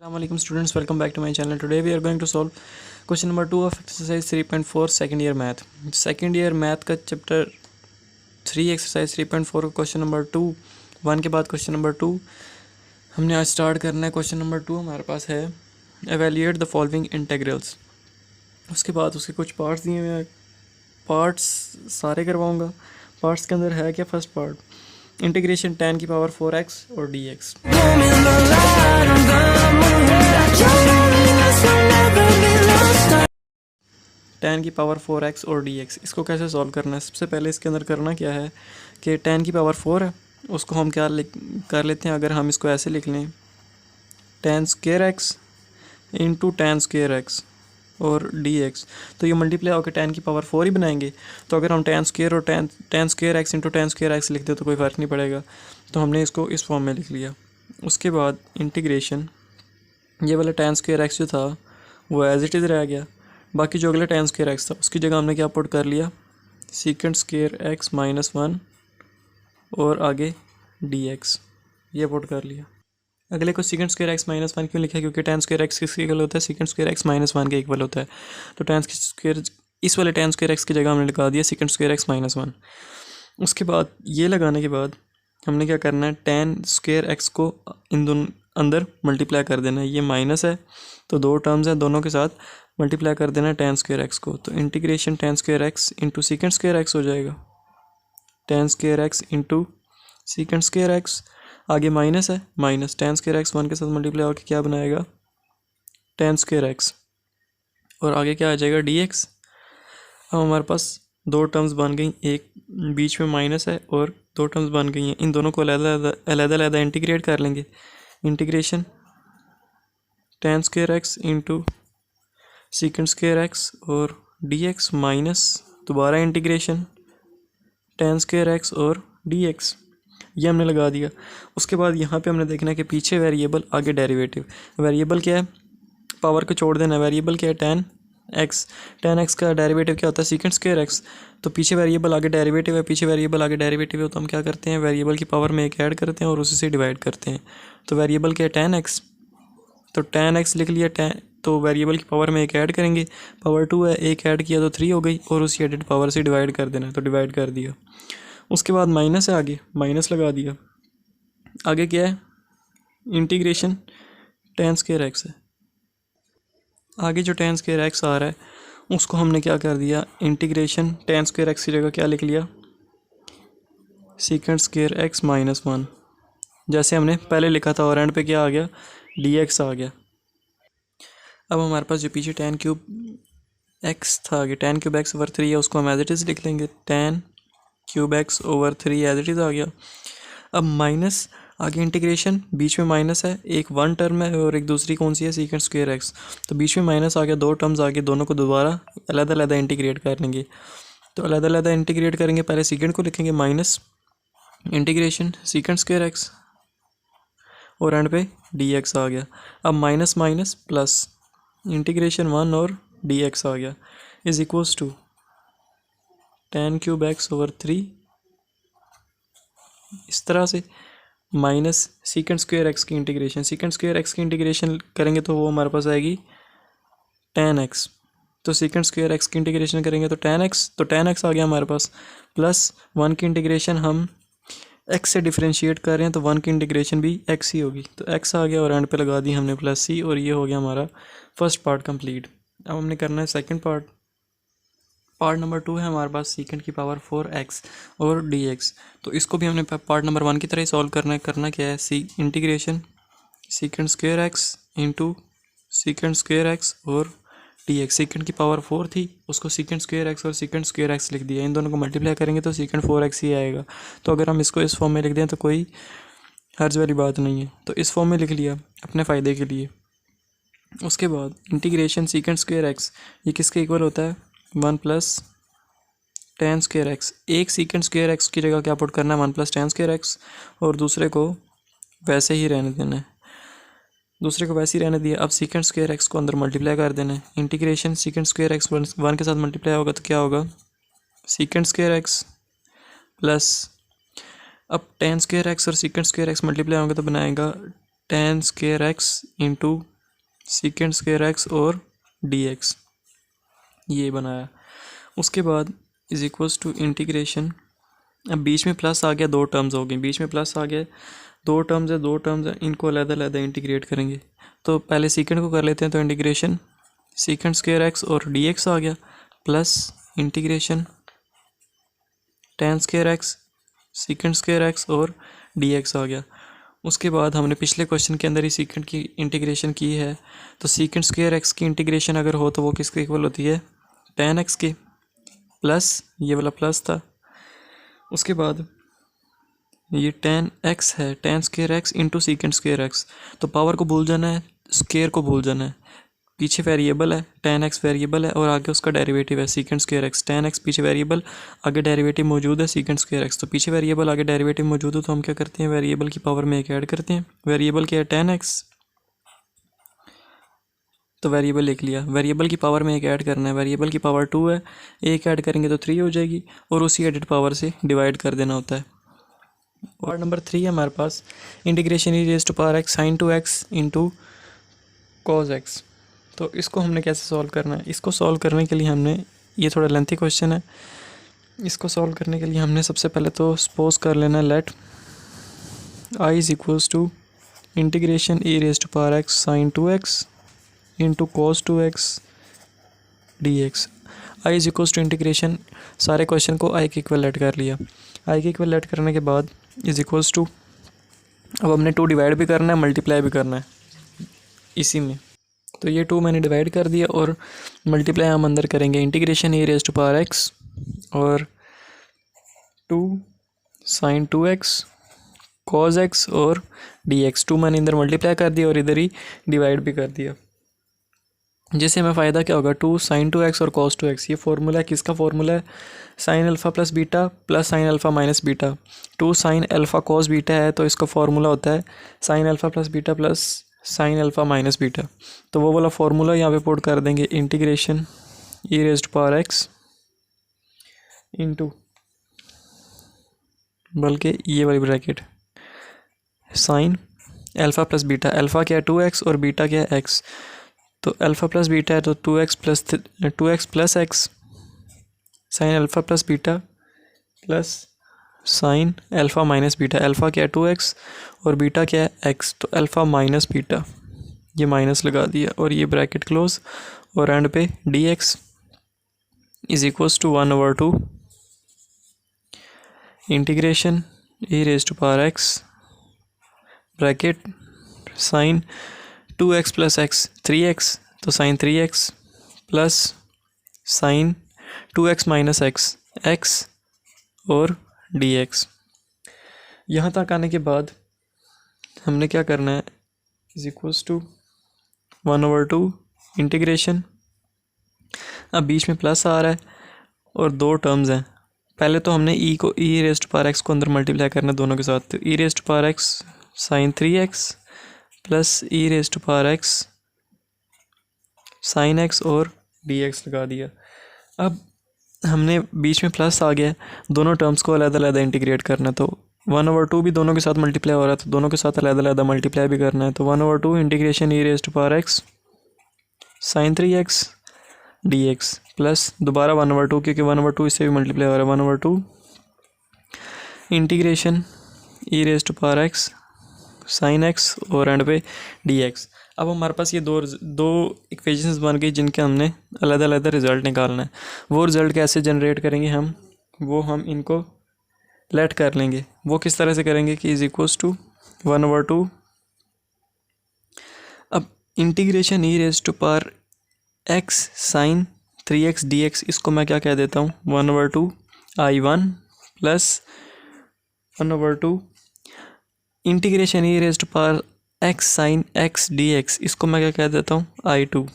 Assalamualaikum students, welcome back to my channel. Today we are going to solve question number 2 of exercise 3.4 second year math. Second year math का chapter 3 exercise 3.4 का question number 2 1 के बाद question number 2 हमने आज start करना है. question number 2 हमारे पास है evaluate the following integrals. उसके बाद उसके कुछ parts दिए हुए हैं, parts सारे करवाऊँगा. parts के अंदर है क्या? फर्स्ट पार्ट इंटीग्रेशन tan की पावर 4x और dx. tan की पावर 4x और dx इसको कैसे सॉल्व करना है? सबसे पहले इसके अंदर करना क्या है कि tan की पावर 4 है, उसको हम क्या कर लेते हैं, अगर हम इसको ऐसे लिख लें tan square x into tan square x और dx, तो ये मल्टीप्लाई होकर tan की पावर 4 ही बनाएंगे. तो अगर हम tan स्क्वायर और tan square x into tan square x लिख दे तो कोई फ़र्क नहीं पड़ेगा. तो हमने इसको इस फॉर्म में लिख लिया. उसके बाद इंटीग्रेशन ये वाला tan स्क्वायर x जो था वो एज इट इज़ रह गया. बाकी जो अगला tan स्क्वायर x था उसकी जगह हमने क्या पुट कर लिया, सीकेंड स्क्वायर x माइनस 1 और आगे dx ये पुट कर लिया. अगले को सीकेंड स्क्वायर x माइनस 1 क्यों लिखा? क्योंकि tan स्क्वायर x किसके इक्वल होता है? सीकेंड स्क्वायर x माइनस 1 के इक्वल होता है. तो tan स्क्वायर इस वाले tan स्क्वायर x की जगह हमने लगा दिया सीकेंड स्क्वायर x माइनस 1. उसके बाद ये लगाने के बाद हमने क्या करना है, tan स्क्वायर x को इन दोनों अंदर मल्टीप्लाई कर देना है. ये माइनस है तो दो टर्म्स हैं, दोनों के साथ मल्टीप्लाई कर देना है tan स्क्वायर x को. तो integration tan square x into सीकेंड square x हो जाएगा. tan square x into सीकेंड square x, आगे माइनस है, माइनस tan स्क्वायर x 1 के साथ मल्टीप्लाई होकर क्या बनाएगा tan स्क्वायर x और आगे क्या आ जाएगा dx. अब हमारे पास दो टर्म्स बन गई, एक बीच में माइनस है और दो टर्म्स बन गई हैं. इन दोनों को अलग इंटीग्रेट कर लेंगे. Integration tan square x into सीकेंड square x और dx माइनस दोबारा इंटीग्रेशन tan स्क्वायर x और dx ये हमने लगा दिया. उसके बाद यहाँ पे हमने देखना है कि पीछे वेरिएबल आगे डेरिवेटिव. वेरिएबल क्या है? पावर को छोड़ देना. वेरिएबल क्या है? tan x का डेरिवेटिव क्या होता है? सीकेंड स्क्वायर x. तो पीछे वेरिएबल आगे डेरिवेटिव है, पीछे वेरिएबल आगे डेरिवेटिव है, तो हम क्या करते हैं, वेरिएबल की पावर में एक ऐड करते हैं और उसी से डिवाइड करते हैं. तो वेरिएबल क्या है? tan x. तो tan x लिख लिया, तो वेरिएबल की पावर में एक ऐड करेंगे, पावर 2 है, एक ऐड किया तो 3 हो गई और उसी एडेड पावर से डिवाइड कर देना, तो डिवाइड कर दिया. उसके बाद माइनस है, आगे माइनस लगा दिया. आगे क्या है? इंटीग्रेशन tan स्क्वायर x है. आगे जो tan स्क्वायर x आ रहा है उसको हमने क्या कर दिया, इंटीग्रेशन tan स्क्वायर x की जगह क्या लिख लिया, सीकेंड स्क्वायर x माइनस 1 जैसे हमने पहले लिखा था, और एंड पे क्या आ गया, dx आ गया. अब हमारे पास जो पीछे tan क्यूब x था, आगे tan क्यूब x ओवर 3 है, उसको हम एज इट इज़ लिख लेंगे, tan cube x over 3 as it is आ गया. अब माइनस आगे इंटीग्रेशन, बीच में माइनस है, एक वन टर्म है और एक दूसरी कौन सी है, सीकेंड स्क्वायर x. तो बीच में माइनस आ गया, दो टर्म्स आ गए, दोनों को दोबारा अलग इंटीग्रेट कर लेंगे. तो अलग इंटीग्रेट करेंगे, पहले सीकेंड को लिखेंगे minus integration secant square x और एंड पे dx आ गया. अब माइनस माइनस प्लस इंटीग्रेशन 1 और dx आ गया is equals to tan cube x over 3 इस तरह से, माइनस सीकेंड स्क्वायर x की इंटीग्रेशन, सीकेंड स्क्वायर x की इंटीग्रेशन करेंगे तो वो हमारे पास आएगी tan x. तो सीकेंड स्क्वायर x की इंटीग्रेशन करेंगे तो tan x आ गया हमारे पास, प्लस 1 की इंटीग्रेशन हम x से डिफरेंशिएट कर रहे हैं तो 1 की इंटीग्रेशन भी x ही होगी, तो x आ गया और एंड पे लगा दी हमने प्लस c, और ये हो गया हमारा फर्स्ट पार्ट कंप्लीट. अब हमने करना है सेकंड पार्ट. पार्ट नंबर 2 है हमारे पास सीकेंड की पावर 4x और dx. तो इसको भी हमने पार्ट नंबर 1 की तरह ही सॉल्व करना है. करना क्या है, integration secant square x into सीकेंड square x और dx. सीकेंड की पावर 4 थी, उसको सीकेंड स्क्वायर x और सीकेंड स्क्वायर x लिख दिया. इन दोनों को मल्टीप्लाई करेंगे तो सीकेंड 4x ही आएगा. तो अगर हम इसको इस फॉर्म में लिख दें तो कोई हर्ज वाली बात नहीं है, तो इस फॉर्म में लिख लिया अपने फ़ायदे के लिए. उसके बाद इंटीग्रेशन सीकेंड स्क्वायर x, ये किसके इक्वल होता है, 1 प्लस tan स्क्वायर x. एक सीकेंड स्क्वायर x की जगह क्या पुट करना है, 1 प्लस tan स्क्वायर x, और दूसरे को वैसे ही रहने देना है, दूसरे को वैसे ही रहने दिया. अब सीकेंड स्क्वायर x को अंदर मल्टीप्लाई कर देना है. इंटीग्रेशन सीकेंड स्क्वायर x 1 के साथ मल्टीप्लाई होगा तो क्या होगा, सीकेंड स्क्वायर x प्लस, अब tan स्क्वायर x और सीकेंड स्क्वायर x मल्टीप्लाई होंगे तो बनाएगा tan square x into secant square x और डी एक्स, ये बनाया। उसके बाद इज इक्वल्स टू इंटीग्रेशन, अब बीच में प्लस आ गया, दो टर्म्स हो गई, बीच में प्लस आ गया, दो टर्म्स है, इनको अलग-अलग इंटीग्रेट करेंगे। तो पहले सीकेंट को कर लेते हैं, तो इंटीग्रेशन सीकेंट स्क्वायर एक्स और डी एक्स आ गया, plus integration ten square x secant square x और डी एक्स आ गया। उसके बाद हमने पिछले क्वेश्चन के अंदर ही सीकेंट की इंटीग्रेशन की है, तो सीकेंट स्क्वायर एक्स की इंटीग्रेशन अगर हो तो वो किसके इक्वल होती है, टेन एक्स के, प्लस ये वाला प्लस था। उसके बाद ये टेन एक्स है, ten square x into secant square x, तो पावर को भूल जाना है, स्क्वायर को भूल जाना है। पीछे वेरिएबल है, टेन एक्स वेरिएबल है और आगे उसका डेरिवेटिव है secant square x. Ten x पीछे वेरिएबल, आगे डेरिवेटिव मौजूद है सीकेंट स्क्वायर एक्स। तो पीछे वेरिएबल आगे डेरिवेटिव मौजूद हो तो हम क्या करते हैं, वेरिएबल की पावर में एक ऐड करते हैं। वेरिएबल क्या है, टेन एक्स, तो वेरिएबल लिख लिया। वेरिएबल की पावर में एक ऐड करना है, वेरिएबल की पावर 2 है, एक ऐड करेंगे तो 3 हो जाएगी और उसी एडेड पावर से डिवाइड कर देना होता है। और नंबर 3 है हमारे पास integration e raise to power x sine 2x into cos x. तो इसको हमने कैसे सॉल्व करना है, इसको सॉल्व करने के लिए हमने, ये थोड़ा लेंथी क्वेश्चन है, इसको सॉल्व करने के लिए हमने सबसे पहले तो सपोज कर लेना let I is equals to integration e raise to power x sine 2x into cos 2x d x. I is equals to integration, सारे क्वेश्चन को आई के इक्वल लेट कर लिया। आई के इक्वल लेट करने के बाद इज इक्वल्स टू, अब हमने 2 डिवाइड भी करना है, मल्टीप्लाई भी करना है इसी में, तो ये 2 मैंने डिवाइड कर दिया और मल्टीप्लाई हम अंदर करेंगे integration e raise to power x और 2 साइन 2x कॉज एक्स और डी एक्स। 2 मैंने इधर मल्टीप्लाई कर दिया और इधर ही डिवाइड भी कर दिया, जिससे हमें फ़ायदा क्या होगा, 2 साइन 2x और कॉस 2x। ये फार्मूला है, किसका फार्मूला है, sine alpha plus beta plus sine alpha minus beta. 2 sine alpha cos beta है तो इसका फार्मूला होता है sine alpha plus beta plus sine alpha minus beta. तो वो वाला फार्मूला यहाँ पे पुट कर देंगे, integration e raise to power x into, बल्कि ये वाली bracket sine alpha plus beta, alpha क्या है 2x और बीटा क्या है x, तो अल्फ़ा प्लस बीटा है तो 2x plus x, sine alpha plus beta plus sine alpha minus beta. Alpha क्या है 2x और बीटा क्या है x, तो अल्फ़ा माइनस बीटा, ये माइनस लगा दिया और ये ब्रैकेट क्लोज और एंड पे dx is equals to 1/2 integration e raise to power x bracket sine 2x plus x 3x, तो sine 3x plus sine 2x minus x x और dx। यहाँ तक आने के बाद हमने क्या करना है, इज इक्वल्स टू 1/2 इंटीग्रेशन, अब बीच में प्लस आ रहा है और 2 टर्म्स हैं। पहले तो हमने ई को e raise to power x को अंदर मल्टीप्लाई करना दोनों के साथ, तो e raise to power x sine 3x plus e raise to power x sine x और dx लगा दिया। अब हमने बीच में प्लस आ गया, दोनों टर्म्स को अलग-अलग इंटीग्रेट करना, तो 1/2 भी दोनों के साथ मल्टीप्लाई हो रहा है तो दोनों के साथ अलग-अलग मल्टीप्लाई भी करना है, तो 1/2 integration e raise to power x sine 3x dx plus दोबारा 1/2, क्योंकि 1/2 इससे भी मल्टीप्लाई हो रहा है, 1/2 integration e raise to power x sine x और एंड पे dx। अब हमारे पास ये दो इक्वेशंस बन गई जिनके हमने अलग अलग रिज़ल्ट निकालना है। वो रिज़ल्ट कैसे जनरेट करेंगे हम, वो हम इनको लेट कर लेंगे। वो किस तरह से करेंगे कि इज इक्वल्स टू 1/2, अब integration e raise to power x sine 3x dx, इसको मैं क्या कह देता हूँ 1/2 I1 plus 1/2 integration e raise to power x sine x dx, इसको मैं क्या कह देता हूँ I2।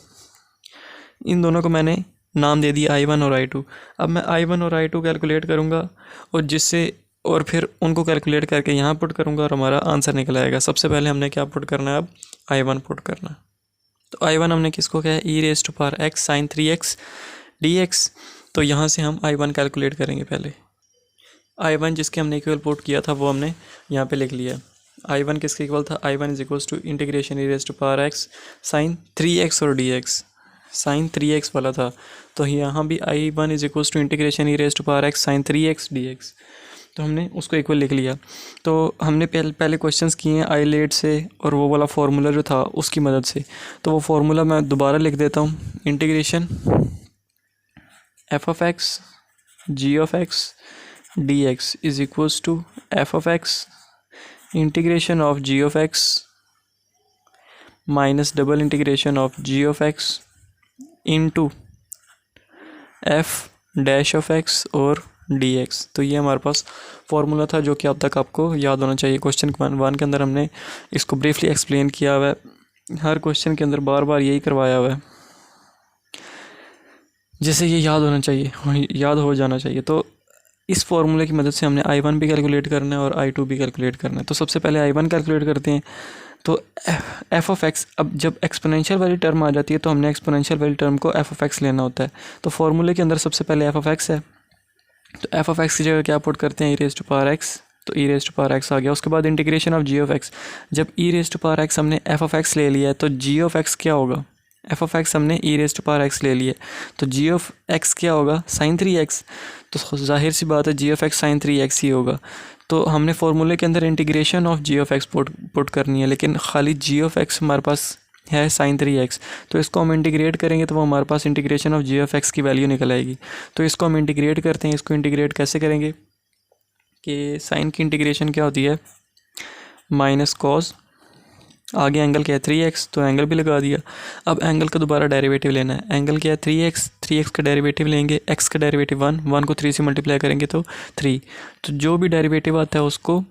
इन दोनों को मैंने नाम दे दिया I1 और I2। अब मैं I1 और I2 कैलकुलेट करूँगा और फिर उनको कैलकुलेट करके यहाँ पुट करूँगा और हमारा आंसर निकल आएगा। सबसे पहले हमने क्या पुट करना है, अब I1 पुट करना है। तो I1 हमने किसको कहा है, e raise to power x sine 3x dx, तो यहाँ से हम I1 कैलकुलेट करेंगे। पहले I1 जिसके हमने इक्वल पुट किया था वो हमने यहाँ पे लिख लिया। I1 किसके इक्वल था, I1 is equals to integration e raise to power x sine 3x और dx, साइन 3x वाला था, तो यहाँ भी I1 is equals to integration e raise to power x sine 3x dx, तो हमने उसको इक्वल लिख लिया। तो हमने पहले क्वेश्चंस किए हैं आइलेट से और वो वाला फार्मूला जो था उसकी मदद से, तो वो फार्मूला मैं दोबारा लिख देता हूँ। Integration f of x g of x dx is equals to f of x integration of g of x minus double integration of g of x into f dash of x और dx। तो ये हमारे पास formula था जो कि अब तक आपको याद होना चाहिए। क्वेश्चन 1 के अंदर हमने इसको ब्रीफली एक्सप्लेन किया हुआ है, हर क्वेश्चन के अंदर बार बार यही करवाया हुआ है, जिससे ये याद होना चाहिए, याद हो जाना चाहिए। तो इस फार्मूले की मदद से हमने I1 भी कैलकुलेट करना है और I2 भी कैलकुलेट करना है। तो सबसे पहले I1 कैलकुलेट करते हैं। तो f ऑफ x, अब जब एक्सपोनेंशियल वाली टर्म आ जाती है तो हमने एक्सपोनेंशियल वाली टर्म को f ऑफ x लेना होता है। तो फार्मूले के अंदर सबसे पहले f ऑफ x है, तो f ऑफ x की जगह क्या पुट करते हैं, e raise to power x, तो e raise to power x आ गया। उसके बाद integration of g of x, जब e raise to power x हमने f ऑफ x ले लिया है तो g ऑफ x क्या होगा, f ऑफ x हमने e raise to power x ले लिया तो g ऑफ x क्या होगा, साइन 3x, तो जाहिर सी बात है g of x sine 3x ही होगा। तो हमने फार्मूले के अंदर integration of g of x put करनी है, लेकिन खाली g ऑफ x हमारे पास है साइन 3x, तो इसको हम इंटीग्रेट करेंगे तो वो हमारे पास integration of g of x की वैल्यू निकल आएगी। तो इसको हम इंटीग्रेट करते हैं। इसको इंटीग्रेट कैसे करेंगे कि साइन की इंटीग्रेशन क्या होती है, माइनस कॉस, आगे एंगल क्या है 3x, तो एंगल भी लगा दिया। अब एंगल का दोबारा डेरिवेटिव लेना है। एंगल क्या है 3x का डेरिवेटिव लेंगे, x का डेरिवेटिव 1 को 3 से मल्टीप्लाई करेंगे तो 3, तो जो भी डेरिवेटिव आता है उसको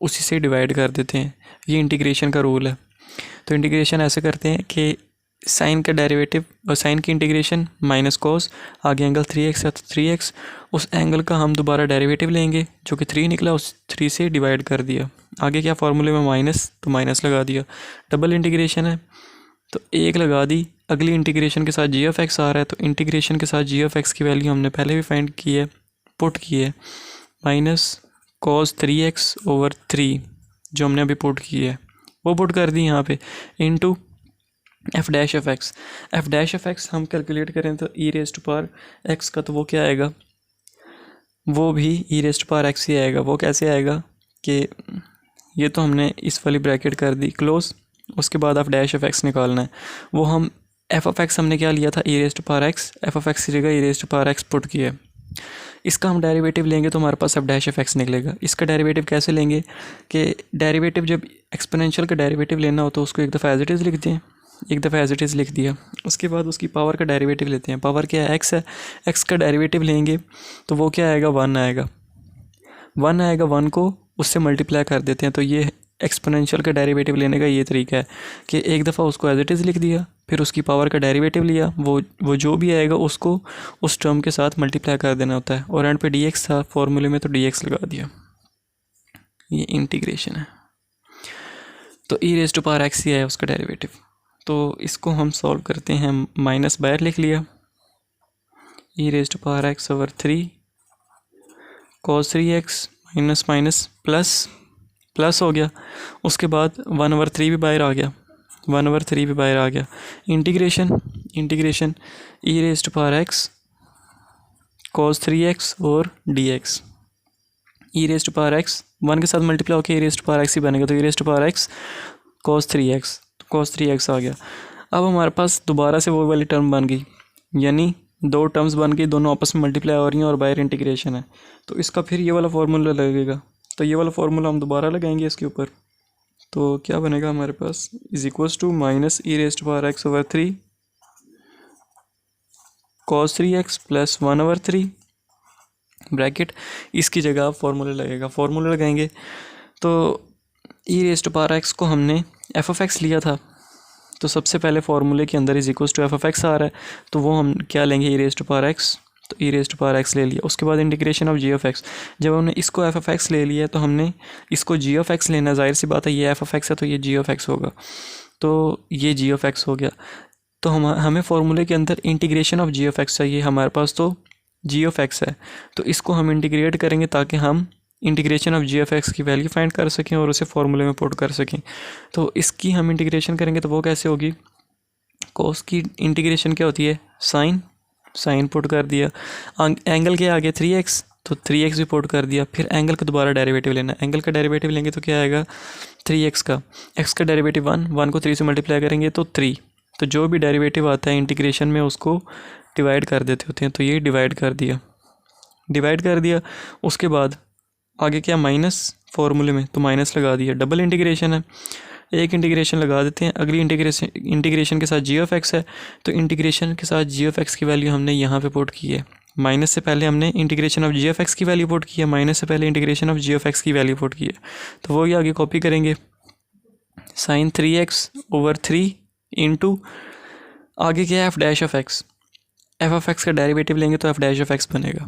उसी से डिवाइड कर देते हैं। ये इंटीग्रेशन का रूल है। तो इंटीग्रेशन ऐसे करते हैं कि साइन का डेरिवेटिव और साइन की इंटीग्रेशन माइनस कॉस, आगे एंगल 3x है तो 3x, उस एंगल का हम दोबारा डेरिवेटिव लेंगे जो कि 3 निकला, उस 3 से डिवाइड कर दिया। आगे क्या फार्मूले में माइनस, तो माइनस लगा दिया। डबल इंटीग्रेशन है तो 1 लगा दी, अगली इंटीग्रेशन के साथ g ऑफ x आ रहा है तो इंटीग्रेशन के साथ g ऑफ x की वैल्यू हमने पहले भी फाइंड की है, पुट की है, माइनस कॉस 3x ओवर 3 जो हमने अभी पुट की है वो पुट कर दी यहाँ पे, into f dash of x। f dash of x हम कैलकुलेट करें तो e raise to power x का, तो वो क्या आएगा, वो भी e raise to power x ही आएगा। वो कैसे आएगा कि ये तो हमने इस वाली ब्रैकेट कर दी क्लोज, उसके बाद f डैश ऑफ x निकालना है। वो हम f ऑफ x हमने क्या लिया था, e raise to power x, f of x की जगह e raise to power x put किया। इसका हम डेरिवेटिव लेंगे तो हमारे पास f डैश ऑफ x निकलेगा। इसका डेरिवेटिव कैसे लेंगे कि डेरिवेटिव जब एक्सपोनेंशियल का डेरिवेटिव लेना हो तो उसको एक दफ़ा एज इट इज़ लिख दें, एक दफ़ा एज इट इज़ लिख दिया। उसके बाद उसकी पावर का डेरिवेटिव लेते हैं। पावर क्या है, x है, x का डेरिवेटिव लेंगे तो वो क्या आएगा, 1 आएगा। 1 आएगा, 1 को उससे मल्टीप्लाई कर देते हैं। तो ये एक्सपोनेंशियल का डेरिवेटिव लेने का ये तरीका है कि एक दफ़ा उसको एज इट इज़ लिख दिया, फिर उसकी पावर का डेरिवेटिव लिया, वो जो भी आएगा उसको उस टर्म के साथ मल्टीप्लाई कर देना होता है। और एंड पे dx था फॉर्मूले में तो dx लगा दिया। ये इंटीग्रेशन है। तो e raise to power x ही है उसका डेरिवेटिव। तो इसको हम सॉल्व करते हैं, माइनस बाहर लिख लिया, e raise to power x over 3 cos 3x minus minus plus हो गया। उसके बाद 1 ओवर 3 भी बाहर आ गया, 1 ओवर 3 भी बाहर आ गया। Integration e raise to power x cos 3x और dx, e raise to power x 1 के साथ मल्टीप्लाई होकर e raise to power x ही बनेगा, तो e raise to power x cos 3x आ गया। अब हमारे पास दोबारा से वो वाली टर्म बन गई, यानी 2 टर्म्स बन गई, दोनों आपस में मल्टीप्लाई हो रही हैं और बाहर इंटीग्रेशन है। तो इसका फिर ये वाला फार्मूला लगेगा, तो ये वाला फार्मूला हम दोबारा लगाएंगे इसके ऊपर। तो क्या बनेगा हमारे पास, is equals to minus e raise to power x over 3 cos 3x plus 1 over 3 bracket, इसकी जगह फार्मूला लगेगा। फार्मूला लगाएंगे तो e raise to power x को हमने f ऑफ x लिया था, तो सबसे पहले फार्मूले के अंदर is equals to f of x आ रहा है, तो वो हम क्या लेंगे, e raise to power x, तो e raise to power x ले लिया। उसके बाद integration of g of x, जब हमने इसको f ऑफ x ले लिया तो हमने इसको g ऑफ x लेना, जाहिर सी बात है ये f ऑफ x है तो ये g ऑफ x होगा, तो ये g ऑफ x हो गया। तो हमें फार्मूले के अंदर integration of g of x चाहिए, हमारे पास तो g ऑफ x है, तो इसको हम इंटीग्रेट करेंगे ताकि हम integration of g f x की वैल्यू फाइंड कर सकें और उसे फॉर्मूले में पुट कर सकें। तो इसकी हम इंटीग्रेशन करेंगे तो वो कैसे होगी, कोस की इंटीग्रेशन क्या होती है, साइन, साइन पुट कर दिया, एंगल के आगे 3x तो 3x भी पुट कर दिया, फिर एंगल का दोबारा डेरिवेटिव लेना, एंगल का डेरिवेटिव लेंगे तो क्या आएगा 3x का, x का डेरिवेटिव 1 को 3 से मल्टीप्लाई करेंगे तो 3, तो जो भी डेरिवेटिव आता है इंटीग्रेशन में उसको डिवाइड कर देते होते हैं, तो ये डिवाइड कर दिया, डिवाइड कर दिया। उसके बाद आगे क्या माइनस, फॉर्मूले में तो माइनस लगा दिया, डबल इंटीग्रेशन है, एक इंटीग्रेशन लगा देते हैं, अगली इंटीग्रेशन के साथ जी ऑफ एक्स है, तो इंटीग्रेशन के साथ जी ऑफ एक्स की वैल्यू हमने यहाँ पे पुट की है, माइनस से पहले हमने integration of g of x की वैल्यू पुट की है, माइनस से पहले integration of g of x की वैल्यू पुट की है, तो वो ही आगे कॉपी करेंगे, साइन 3x/3 इंटू आगे क्या है F dash of x, f of x का डेरिवेटिव लेंगे तो एफ डैश ऑफ एक्स बनेगा,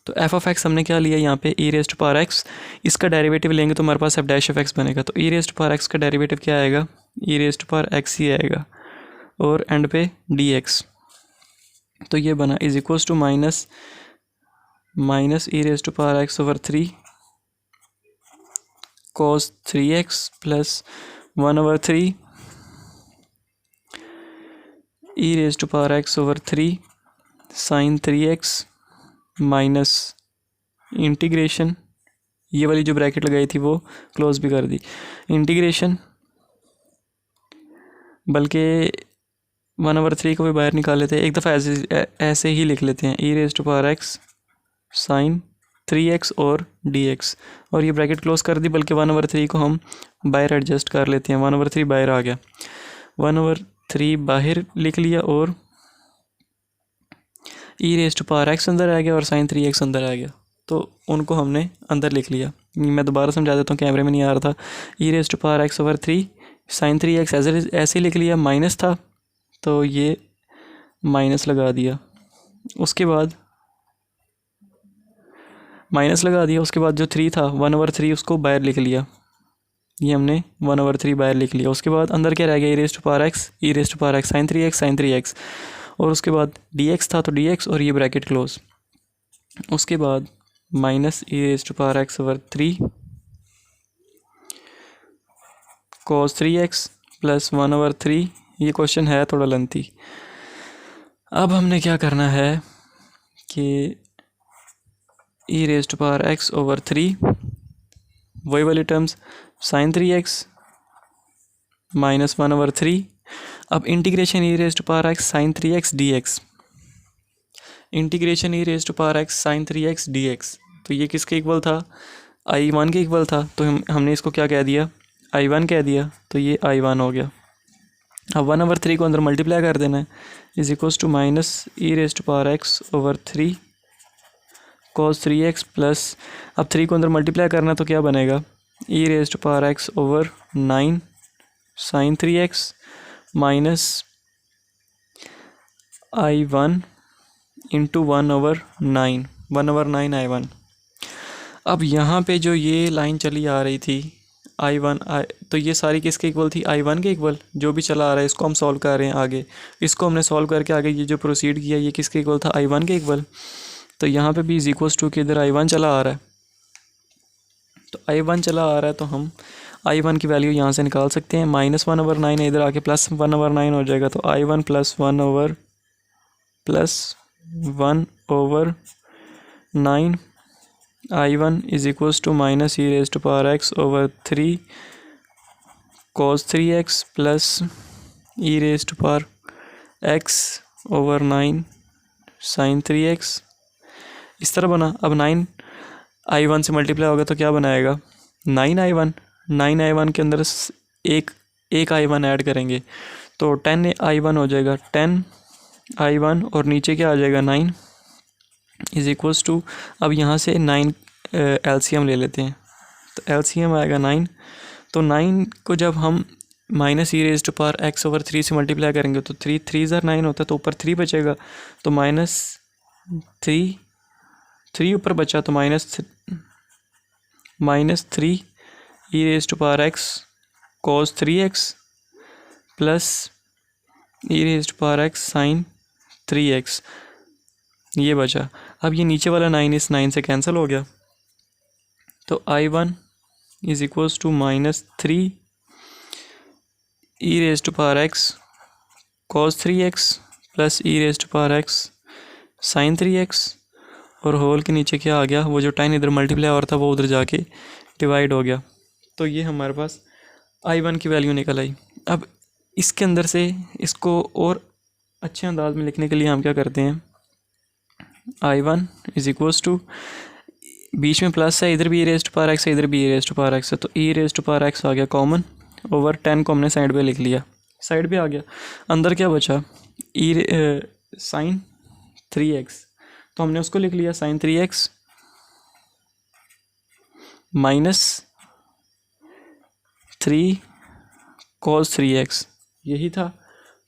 तो एफ ऑफ एक्स हमने क्या लिया यहाँ पे ई रेस्ट पावर एक्स, इसका डेरिवेटिव लेंगे तो हमारे पास एफ डैश ऑफ एक्स बनेगा, तो ई रेस्ट पावर एक्स का डेरिवेटिव क्या आएगा, ई रेस्ट पावर एक्स ही आएगा और एंड पे डी एक्स, तो ये बना is equals to minus e raised power x over 3 cos 3x plus 1/3 e raised power x over 3 sine 3x minus integration, ये वाली जो ब्रैकेट लगाई थी वो क्लोज भी कर दी, इंटीग्रेशन, बल्कि 1/3 को भी बाहर निकाल लेते हैं, एक दफ़ा ऐसे ही लिख लेते हैं, e raised power x sine 3x और dx, और ये ब्रैकेट क्लोज कर दी, बल्कि 1/3 को हम बाहर एडजस्ट कर लेते हैं, 1/3 बाहर आ गया, 1/3 बाहर लिख लिया और ई रेस्ट पावर एक्स अंदर आ गया और साइन 3x अंदर आ गया, तो उनको हमने अंदर लिख लिया। मैं दोबारा समझा देता हूँ, कैमरे में नहीं आ रहा था। E raised power x over 3 sine 3x ऐसे लिख लिया, माइनस था तो ये माइनस लगा दिया, उसके बाद माइनस लगा दिया, उसके बाद जो 3 था 1/3 उसको बाहर लिख लिया, ये हमने 1/3 बाहर लिख लिया, उसके बाद अंदर क्या रह गया, e raised power x sine 3x, और उसके बाद dx था तो dx और ये ब्रैकेट क्लोज, उसके बाद minus e raised power x over 3 cos 3x plus 1/3, ये क्वेश्चन है थोड़ा लेंथी। अब हमने क्या करना है कि e raised power x over 3 वही वाली टर्म्स साइन 3x माइनस 1/3, अब integration e raised power x sine 3x dx, integration e raised power x sine 3x dx, तो ये किसके इक्वल था, I1 के इक्वल था, तो हमने इसको क्या कह दिया, I1 कह दिया, तो ये I1 हो गया। अब 1/3 को अंदर मल्टीप्लाई कर देना है, is equals to minus e raised power x over 3 cos 3x plus, अब 3 को अंदर मल्टीप्लाई करना तो क्या बनेगा, e raised power x over 9 sine 3x minus I1 into 1/9 I1। अब यहाँ पे जो ये लाइन चली आ रही थी तो ये सारी किसके इक्वल थी, I1 के इक्वल, जो भी चला आ रहा है इसको हम सॉल्व कर रहे हैं आगे, इसको हमने सॉल्व करके आगे ये जो प्रोसीड किया ये किसके इक्वल था, I1 के इक्वल, तो यहाँ पे भी इज इक्वल्स टू कि इधर I1 चला आ रहा है, तो I1 चला आ रहा है तो हम I1 की वैल्यू यहाँ से निकाल सकते हैं, माइनस 1/9 है, इधर आके प्लस 1/9 हो जाएगा, तो I1 plus 1/9 I1 is equals to minus e raise to power x over 3 cos 3x plus e raise to power x over 9 sine 3x, इस तरह बना। अब 9 I1 से मल्टीप्लाई होगा तो क्या बनाएगा, 9I1 के अंदर एक I1 ऐड करेंगे तो 10I1 हो जाएगा, 10I1 और नीचे क्या आ जाएगा 9 इज इक्वल्स टू, अब यहाँ से 9 LCM ले लेते हैं, तो LCM आएगा 9, तो 9 को जब हम minus e raise to power x over 3 से मल्टीप्लाई करेंगे तो 3 3 9 होता है, तो ऊपर 3 बचेगा, तो माइनस 3 ऊपर बचा, तो minus 3 e raise to power x cos 3x plus e raise to power x sine 3x, ये बचा। अब ये नीचे वाला 9 इस 9 से कैंसिल हो गया, तो I1 is equals to -3 e raise to power x cos 3x plus e raise to power x sine 3x, और होल के नीचे क्या आ गया, वो जो टाइम इधर मल्टीप्लाई हो रहा था वो उधर जाके डिवाइड हो गया। तो ये हमारे पास I1 की वैल्यू निकल आई। अब इसके अंदर से इसको और अच्छे अंदाज में लिखने के लिए हम क्या करते हैं, I1 इज इक्वल्स टू, बीच में प्लस है, इधर भी ई रेज टू पावर एक्स है, इधर भी ई रेज टू पावर एक्स है, तो e raise to power x आ गया कॉमन, ओवर 10 को हमने साइड पे लिख लिया, साइड पे आ गया। अंदर क्या बचा, साइन 3x, तो हमने उसको लिख लिया sign 3x minus 3 cos 3x, यही था।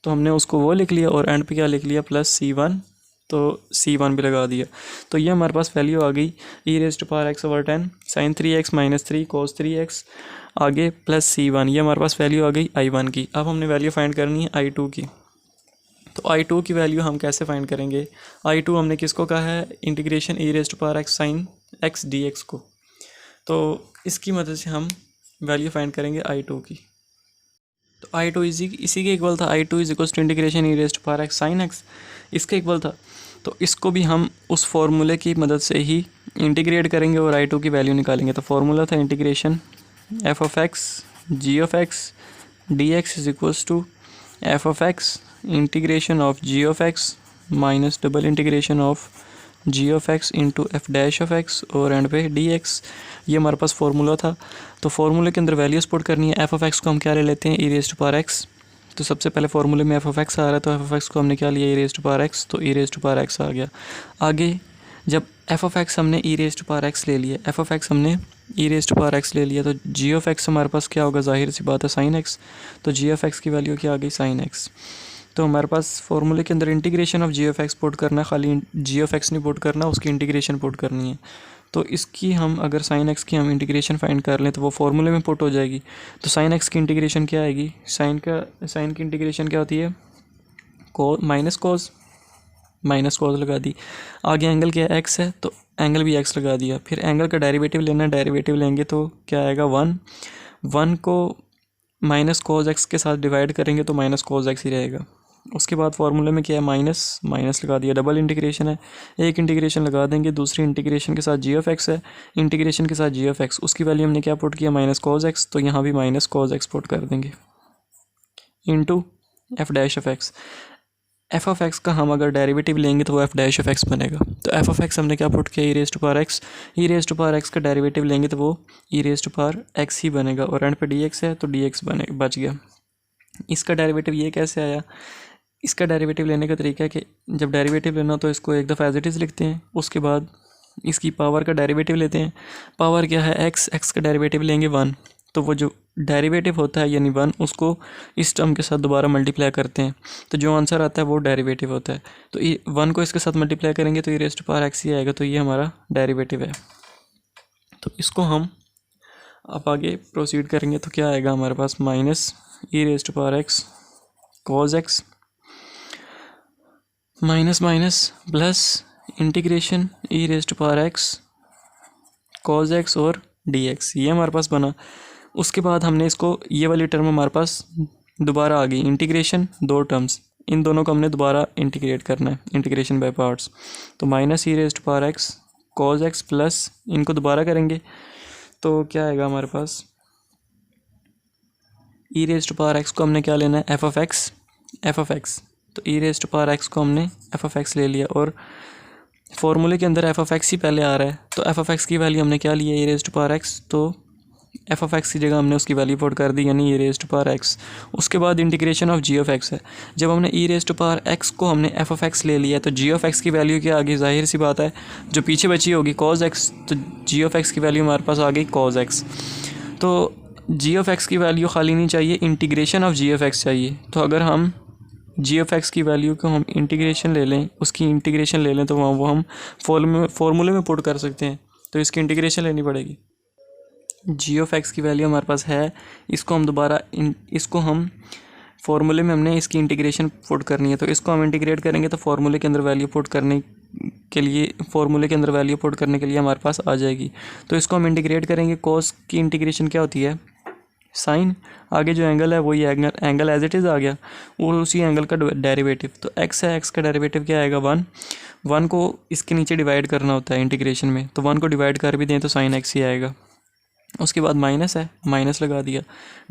तो हमने उसको वो लिख लिया और एंड पे क्या लिख लिया, प्लस C1, तो C1 भी लगा दिया। तो ये हमारे पास वैल्यू आ गई e raise to power x over 10 sine 3x minus 3 cos 3x आगे प्लस C1, ये हमारे पास वैल्यू आ गई I1 की। अब हमने वैल्यू फाइंड करनी है I2 की। तो I2 की वैल्यू हम कैसे फाइंड करेंगे, I2 हमने किसको कहा है, integration e raise to power x sine x dx को। तो इसकी मदद से हम वैल्यू फाइंड करेंगे I2 की। तो I2 इसी के इक्वल था, I2 is equal to integration e raise to power x sine x, इसके इक्वल था। तो इसको भी हम उस फॉर्मूले की मदद से ही इंटीग्रेट करेंगे और I2 की वैल्यू निकालेंगे। तो फार्मूला था integration f of x g of x d x is equals to f of x integration of g of x minus double integration of g of x into f dash of x और end पे d x. ये हमारे पास formula था। तो फार्मूले के अंदर values put करनी है। एफ ऑफ एक्स को हम क्या ले लेते हैं, e raise to power x. तो सबसे पहले फार्मूले में एफ ऑफ एक्स आ रहा है, तो एफ ऑफ एक्स को हमने क्या लिया, e raise to power x, तो e raise to power x आ गया। आगे जब एफ ऑफ एक्स हमने e raise to power x ले लिया, एफ ऑफ एक्स हमने e raise to power x ले लिया, तो जी ऑफ एक्स हमारे पास क्या होगा, जाहिर सी बात है साइन एक्स। तो जी ऑफ एक्स की वैल्यू क्या आ गई, साइन एक्स। तो हमारे पास फार्मूले के अंदर integration of g of x put करना है, खाली जी ऑफ एक्स नहीं पुट करना, उसकी इंटीग्रेशन पुट करनी है। तो इसकी हम अगर साइन एक्स की हम इंटीग्रेशन फाइंड कर लें तो वो फार्मूले में पुट हो जाएगी। तो साइन एक्स की इंटीग्रेशन क्या आएगी, साइन की इंटीग्रेशन क्या होती है, माइनस कॉज लगा दी। आगे एंगल क्या एक्स है, तो एंगल भी एक्स लगा दिया। फिर एंगल का डेरिवेटिव लेना है, डेरिवेटिव लेंगे तो क्या आएगा, 1 को माइनस कॉज एक्स के साथ डिवाइड करेंगे तो माइनस कॉज एक्स ही रहेगा। उसके बाद फार्मूले में क्या है, माइनस लगा दिया। डबल इंटीग्रेशन है, एक इंटीग्रेशन लगा देंगे, दूसरी इंटीग्रेशन के साथ जी ऑफ एक्स है, इंटीग्रेशन के साथ जी ऑफ एक्स, उसकी वैल्यू हमने क्या पुट किया, माइनस कॉज एक्स, तो यहाँ भी माइनस कॉज एक्स पुट कर देंगे into f dash of x. F of x का हम अगर डेरिवेटिव लेंगे तो वो एफ डैश ऑफ एक्स बनेगा। तो एफ ऑफ एक्स हमने क्या पुट किया, e raise to power x, e raise to power x का डेरिवेटिव लेंगे तो वो e raise to power x ही बनेगा, और एंड पे डी एक्स है तो डी एक्स बच गया। इसका डेरिवेटिव ये कैसे आया, इसका डेरिवेटिव लेने का तरीका है कि जब डेरिवेटिव लेना तो इसको एक दफ़ा एज इट इज़ लिखते हैं, उसके बाद इसकी पावर का डेरिवेटिव लेते हैं। पावर क्या है, एक्स का डेरिवेटिव लेंगे 1, तो वो जो डेरिवेटिव होता है यानी 1, उसको इस टर्म के साथ दोबारा मल्टीप्लाई करते हैं, तो जो आंसर आता है वो डेरिवेटिव होता है। तो 1 को इसके साथ मल्टीप्लाई करेंगे तो e raise to power x ही आएगा, तो ये हमारा डेरिवेटिव है। तो इसको हम अब आगे प्रोसीड करेंगे तो क्या आएगा हमारे पास, minus e raise to power x cos x minus plus integration e raise to power x cos x और डी एक्स, ये हमारे पास बना। उसके बाद हमने इसको, ये वाली टर्म हमारे पास दोबारा आ गई, इंटीग्रेशन 2 टर्म्स, इन दोनों को हमने दोबारा इंटीग्रेट करना है, इंटीग्रेशन बाय पार्ट्स। तो minus e raise to power x cos x plus इनको दोबारा करेंगे तो क्या आएगा हमारे पास, e raise to power x को हमने क्या लेना है, एफ ऑफ एक्स, तो e raise to power x को हमने एफ ऑफ एक्स ले लिया, और फार्मूले के अंदर एफ ऑफ एक्स ही पहले आ रहा है, तो एफ ऑफ एक्स की वैल्यू हमने क्या लिया, e raise to power x, तो एफ ऑफ एक्स की जगह हमने उसकी वैल्यू पुट कर दी, यानी e raise to power x. उसके बाद integration of g of x है, जब हमने e raise to power x को हमने एफ ऑफ एक्स ले लिया, तो जी ऑफ एक्स की वैल्यू क्या आ गई, जाहिर सी बात है जो पीछे बची होगी कॉज एक्स, तो जी ऑफ एक्स की वैल्यू हमारे पास आ गई कॉज एक्स। तो जी ऑफ एक्स की वैल्यू खाली नहीं चाहिए, integration of g of x चाहिए। तो अगर हम जी ऑफ एक्स की वैल्यू को हम इंटीग्रेशन ले लें, उसकी इंटीग्रेशन ले लें, तो वो हम फार्मूले में पुट कर सकते हैं, तो इसकी इंटीग्रेशन लेनी पड़ेगी। जी ऑफ एक्स की वैल्यू हमारे पास है, इसको हम दोबारा इसको हम फार्मूले में हमने इसकी इंटीग्रेशन पुट करनी है, तो इसको हम इंटीग्रेट करेंगे तो फार्मूले के अंदर वैल्यू पुट करने के लिए फॉर्मूले के अंदर वैल्यू पुट करने के लिए हमारे पास आ जाएगी। तो इसको हम इंटीग्रेट करेंगे। कॉस की इंटीग्रेशन क्या होती है? साइन। आगे जो एंगल है वही एंगल एज इट इज़ आ गया और उसी एंगल का डेरिवेटिव। तो एक्स है, एक्स का डेरिवेटिव क्या आएगा? 1। 1 को इसके नीचे डिवाइड करना होता है इंटीग्रेशन में, तो 1 को डिवाइड कर भी दें तो साइन एक्स ही आएगा। उसके बाद माइनस है, माइनस लगा दिया।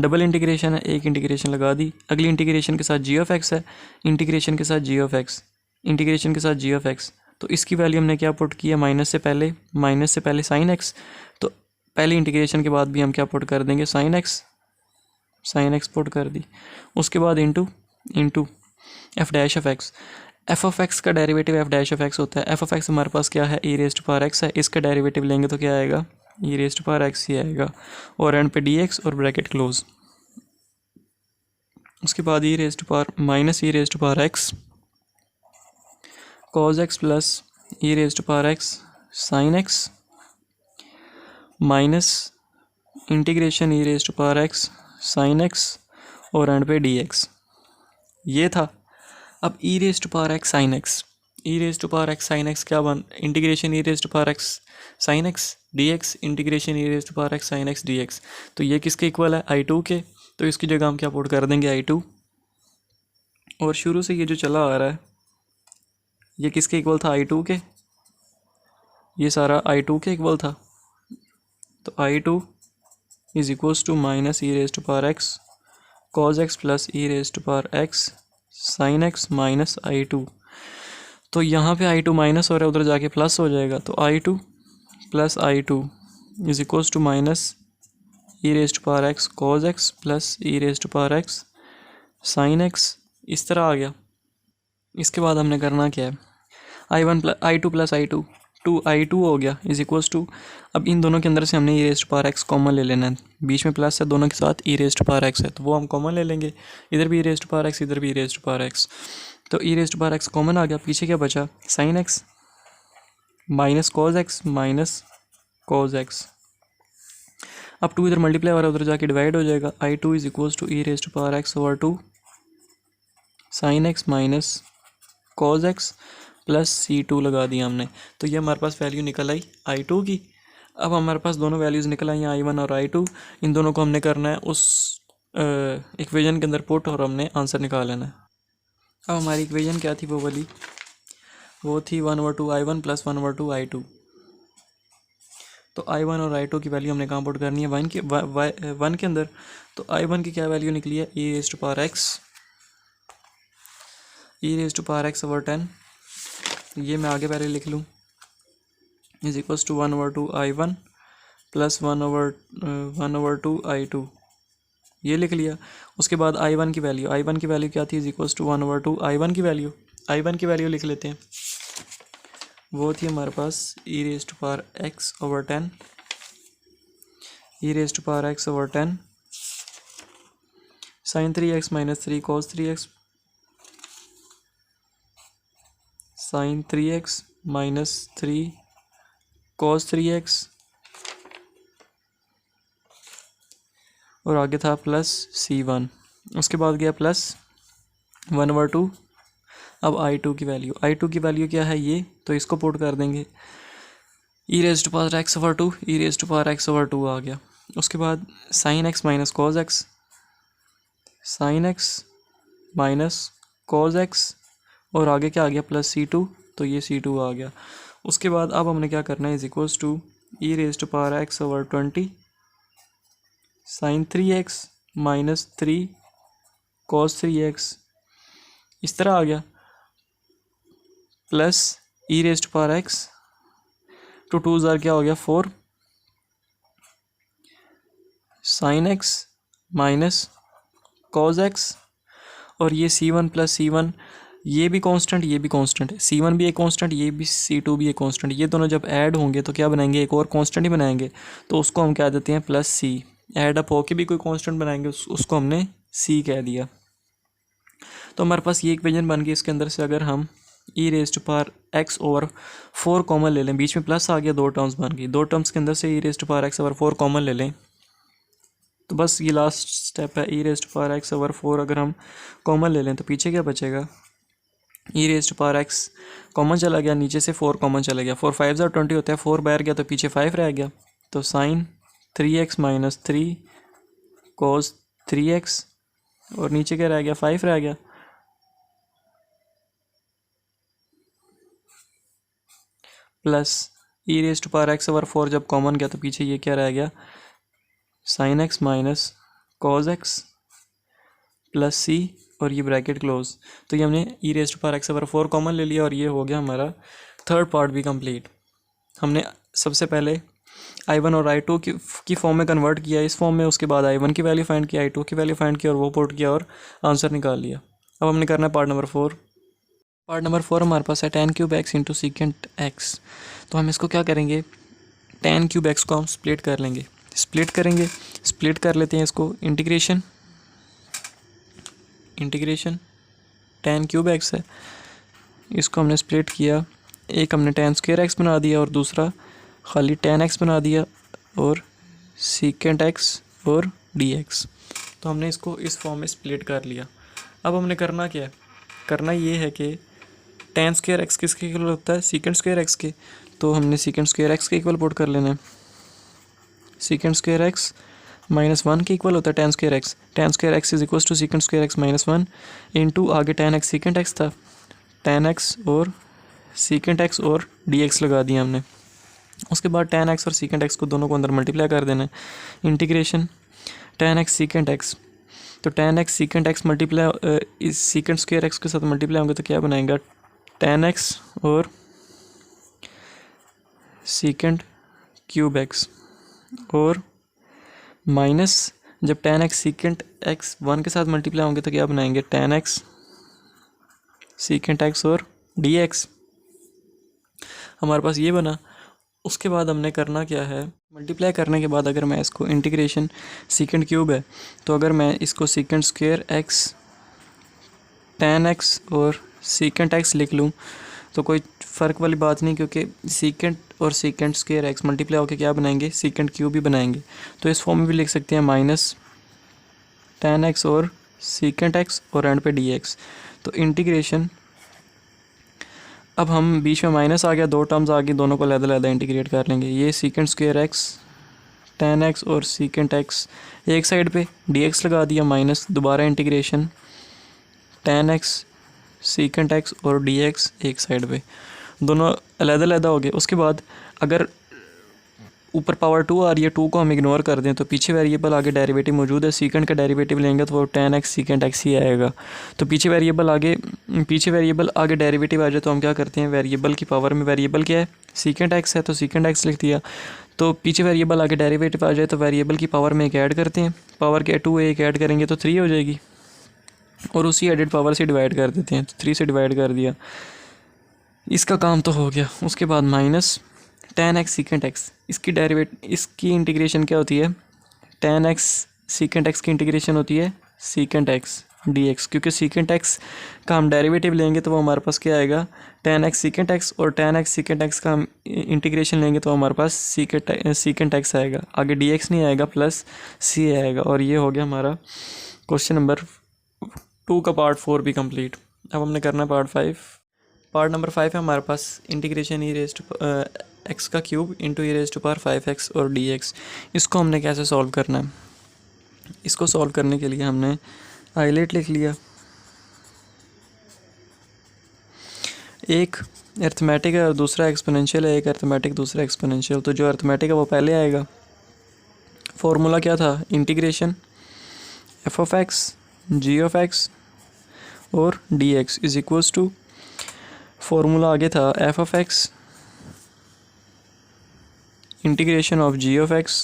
डबल इंटीग्रेशन है, एक इंटीग्रेशन लगा दी। अगली इंटीग्रेशन के साथ जी ऑफ एक्स है, इंटीग्रेशन के साथ जी ऑफ एक्स, इंटीग्रेशन के साथ जी ऑफ एक्स। तो इसकी वैल्यू हमने क्या पुट किया? माइनस से पहले साइन एक्स। तो पहली इंटीग्रेशन के बाद भी हम क्या पुट कर देंगे? साइन एक्स पुट कर दी। उसके बाद into f dash of x. F of x का derivative f dash of x होता है। एफ ऑफ एक्स हमारे पास क्या है? E raise to power x है। इसका डेरिवेटिव लेंगे तो क्या आएगा? E raise to power x ही आएगा और एंड पे डी एक्स और ब्रैकेट क्लोज। उसके बाद e raise to power minus e raise to power x cos x plus e raise to power x sine x minus integration e raise to power x sine x और end पे d x. ये था। अब e raise to power x sine x, e raise to power x sine x क्या बन? Integration e raise to power x sine x d x, integration e raise to power x sine x d x. तो ये किसके equal है? आई to के। तो इसकी जगह हम क्या पुट कर देंगे? आई टू। और शुरू से ये जो चला आ रहा है ये किसके इक्वल था? आई टू के। ये सारा आई टू के इक्वल था। तो I two is equals to minus e raise to power x cos x plus e raise to power x sine x minus I two. तो यहाँ पे आई टू माइनस हो रहा है, उधर जाके प्लस हो जाएगा। तो I two plus I two is equals to minus e raise to power x cos x plus e raise to power x sine x. इस तरह आ गया। इसके बाद हमने करना क्या है? आई टू प्लस आई टू हो गया इज इक्वल्स टू। अब इन दोनों के अंदर से हमने e raise to power x common ले लेना है। बीच में प्लस है, दोनों के साथ e raise to power x है, तो वो हम कॉमन ले लेंगे। इधर भी e raise to power x, इधर भी e raise to power x. तो e raise to power x common आ गया। पीछे क्या बचा? Sine x minus cos x. अब टू इधर मल्टीप्लाई हो रहा है, उधर जाके डिवाइड हो जाएगा। I two is equals to e raise to power x over to sine x minus cos x plus c two लगा दिया हमने। तो ये हमारे पास वैल्यू निकल आई आई टू की। अब हमारे पास दोनों वैल्यूज़ निकल आई, आई वन और आई टू। इन दोनों को हमने करना है उस इक्वेशन के अंदर पुट और हमने आंसर निकाल लेना है। अब हमारी इक्वेशन क्या थी? वो वाली वो थी 1/2 I one plus 1/2 I two. तो आई वन और आई टू की वैल्यू हमने कहाँ पुट करनी है? वन के अंदर। तो आई वन की क्या वैल्यू निकली है? E raise to power x over 10। ये मैं आगे पहले लिख लूँ is equals to 1/2 I one plus 1/2 I two. ये लिख लिया। उसके बाद आई वन की वैल्यू क्या थी? Is equals to 1/2 I one की वैल्यू लिख लेते हैं। वो थी हमारे पास e raise to power x over 10, e raise to power x over 10 sine 3x minus 3 cos 3x sine 3x minus 3 cos 3x और आगे था प्लस C1। उसके बाद गया प्लस 1/2। अब I2 की वैल्यू क्या है? ये तो इसको पुट कर देंगे। E raise to power x over 2, e raise to power x over 2 आ गया। उसके बाद sine x minus cos x, sine x minus cos x और आगे क्या आ गया? Plus C2। तो ये C2 आ गया। उसके बाद अब हमने क्या करना है? Is equals to e raise to power x over 20 sine 3x minus 3 cos 3x। इस तरह आ गया plus e raise to power x to 2 ज़ार क्या हो गया? 4 sine x minus cos x और ये C1 प्लस C1। ये भी कांस्टेंट, ये भी कांस्टेंट है। C1 भी एक कांस्टेंट, ये भी C2 भी एक कांस्टेंट। ये दोनों जब ऐड होंगे तो क्या बनाएंगे? एक और कांस्टेंट ही बनाएंगे। तो उसको हम क्या देते हैं? Plus C। ऐड अप होके भी कोई कांस्टेंट बनाएंगे, उसको हमने C कह दिया। तो हमारे पास ये इक्वेशन बन गई। इसके अंदर से अगर हम e raise to power x over 4 common ले लें, बीच में प्लस आ गया, दो टर्म्स बन गई। दो टर्म्स के अंदर से e raise to power x over 4 common ले लें, तो बस ये लास्ट स्टेप है। E raise to power x over 4 अगर हम कॉमन ले लें तो पीछे क्या बचेगा? E raise to power x common चला गया, नीचे से 4 कॉमन चला गया, 4 5 20 होता है, 4 बाहर गया तो पीछे 5 रह गया, तो साइन 3x माइनस 3 कोस 3x और नीचे क्या रह गया 5 रह गया, plus e raise to power x over 4 जब कॉमन गया तो पीछे ये क्या रह गया sine x minus cos x plus C और ये ब्रैकेट क्लोज। तो ये हमने e raise to power x over 4 common ले लिया और ये हो गया हमारा थर्ड पार्ट भी कंप्लीट। हमने सबसे पहले I1 और I2 की फॉर्म में कन्वर्ट किया इस फॉर्म में, उसके बाद I1 की वैल्यू फाइंड किया, I2 की वैल्यू फाइंड किया और वो पुट किया और आंसर निकाल लिया। अब हमने करना है पार्ट नंबर 4। पार्ट नंबर 4 हमारे पास है tan cube x into secant x. तो हम इसको क्या करेंगे, tan क्यूब एक्स को हम स्प्लिट कर लेंगे, स्प्लिट कर लेते हैं इसको, इंटीग्रेशन tan क्यूब एक्स है, इसको हमने स्प्लिट किया, एक हमने tan स्क्वायर एक्स बना दिया और दूसरा खाली tan एक्स बना दिया और सीकेंट एक्स और dx। तो हमने इसको इस फॉर्म में स्प्लिट कर लिया। अब हमने करना क्या है, करना ये है कि tan स्क्वायर एक्स किसके इक्वल होता है, सीकेंट स्क्वायर एक्स के, तो हमने सीकेंट स्क्वायर एक्स के इक्वल पुट कर लेना है, सीकेंट स्क्वायर एक्स -1 के इक्वल होता है tan square x is equal to secant square x -1 into आगे tan एक्स सीकेंट एक्स था, tan एक्स और सीकेंट एक्स और dx लगा दिया हमने। उसके बाद tan एक्स और सीकेंट एक्स को दोनों को अंदर मल्टीप्लाई कर देना है, integration tan x secant x, तो tan x secant x multiply इस सीकेंट स्क्वायर एक्स के साथ मल्टीप्लाई होंगे तो क्या बनाएगा tan एक्स और सीकेंट क्यूब एक्स और माइनस जब tan एक्स सीकेंट एक्स 1 के साथ मल्टीप्लाई होंगे तो क्या बनाएंगे tan एक्स सीकेंट एक्स और dx। हमारे पास ये बना। उसके बाद हमने करना क्या है, मल्टीप्लाई करने के बाद अगर मैं इसको इंटीग्रेशन सीकेंट क्यूब है तो अगर मैं इसको secant square x tan x और सीकेंट एक्स लिख लूँ तो कोई फ़र्क वाली बात नहीं, क्योंकि सीकेंट और सीकेंट स्क्वायर एक्स मल्टीप्लाई होकर क्या बनाएंगे सीकेंट क्यूब भी बनाएंगे। तो इस फॉर्म में भी लिख सकते हैं माइनस tan एक्स और सीकेंट एक्स और एंड पे dx। तो इंटीग्रेशन, अब हम बीच में माइनस आ गया, दो टर्म्स आ गई, दोनों को अलग-अलग इंटीग्रेट कर लेंगे। ये secant square x tan x और सीकेंट एक्स एक साइड पे dx लगा दिया, माइनस दोबारा integration tan x secant x और dx एक साइड पे, दोनों अलग हो गए। उसके बाद अगर ऊपर पावर 2 आ रही है, 2 को हम इग्नोर कर दें तो पीछे वेरिएबल आगे डेरिवेटिव मौजूद है, सीकेंट का डेरिवेटिव लेंगे तो वो tan एक्स सीकेंट एक्स ही आएगा। तो पीछे वेरिएबल आगे डेरिवेटिव आ जाए तो हम क्या करते हैं, वेरिएबल की पावर में, वेरिएबल क्या है सीकेंट एक्स है तो सीकेंट एक्स लिख दिया, तो पीछे वेरिएबल आगे डेरिवेटिव आ जाए तो वेरिएबल की पावर में एक ऐड करते हैं, पावर के 2 एक ऐड करेंगे तो 3 हो जाएगी और उसी एडेड पावर से डिवाइड कर देते हैं, तो 3 से डिवाइड कर दिया, इसका काम तो हो गया। उसके बाद minus tan x secant x, इसकी इंटीग्रेशन क्या होती है, tan एक्स सीकेंट एक्स की इंटीग्रेशन होती है सीकेंट एक्स dx, क्योंकि सीकेंट एक्स का हम डेरिवेटिव लेंगे तो वो हमारे पास क्या आएगा tan एक्स सीकेंट एक्स, और tan एक्स सीकेंट एक्स का हम इंटीग्रेशन लेंगे तो हमारे पास सीकेंट एक्स आएगा, आगे dx नहीं आएगा प्लस c आएगा। और ये हो गया हमारा क्वेश्चन नंबर 2 का पार्ट 4 भी कंप्लीट। अब हमने करना है पार्ट 5। पार्ट नंबर 5 है हमारे पास integration e raise to x का cube into e raise to power 5x और dx। इसको हमने कैसे सॉल्व करना है, इसको सॉल्व करने के लिए हमने आइलेट लिख लिया, एक अर्थमेटिक है और दूसरा एक्सपोनेंशियल है, एक अर्थमेटिक दूसरा एक्सपोनेंशियल। तो जो अर्थमेटिक है वो पहले आएगा। फॉर्मूला क्या था, integration f of x g of x और dx is equals to, formula आगे था f of x integration of g of x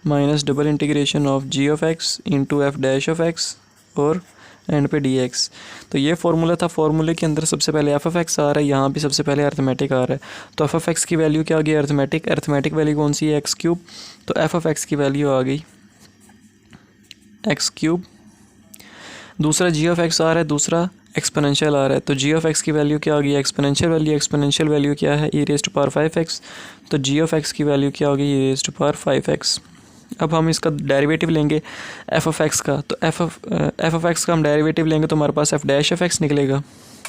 minus double integration of g of x into f dash of x और end पे dx। तो ये formula था, फार्मूले के अंदर सबसे पहले f ऑफ x आ रहा है, यहाँ भी सबसे पहले अर्थमेटिक आ रहा है। तो f ऑफ x की वैल्यू क्या आ गई, अर्थमेटिक वैल्यू कौन सी है, एक्स क्यूब। तो f ऑफ x की वैल्यू आ गई एक्स क्यूब। दूसरा g ऑफ x आ रहा है, दूसरा एक्सपोनेंशियल आ रहा है, तो g ऑफ x की वैल्यू क्या आ गई, एक्सपोनेंशियल वैल्यू क्या है e rays to power 5x। तो g ऑफ x की वैल्यू क्या होगी e rays to power 5x। अब हम इसका डेरिवेटिव लेंगे एफ ऑफ एक्स का, तो एफ ऑफ एक्स का हम डेरिवेटिव लेंगे तो हमारे पास एफ डैश ऑफ एक्स निकलेगा।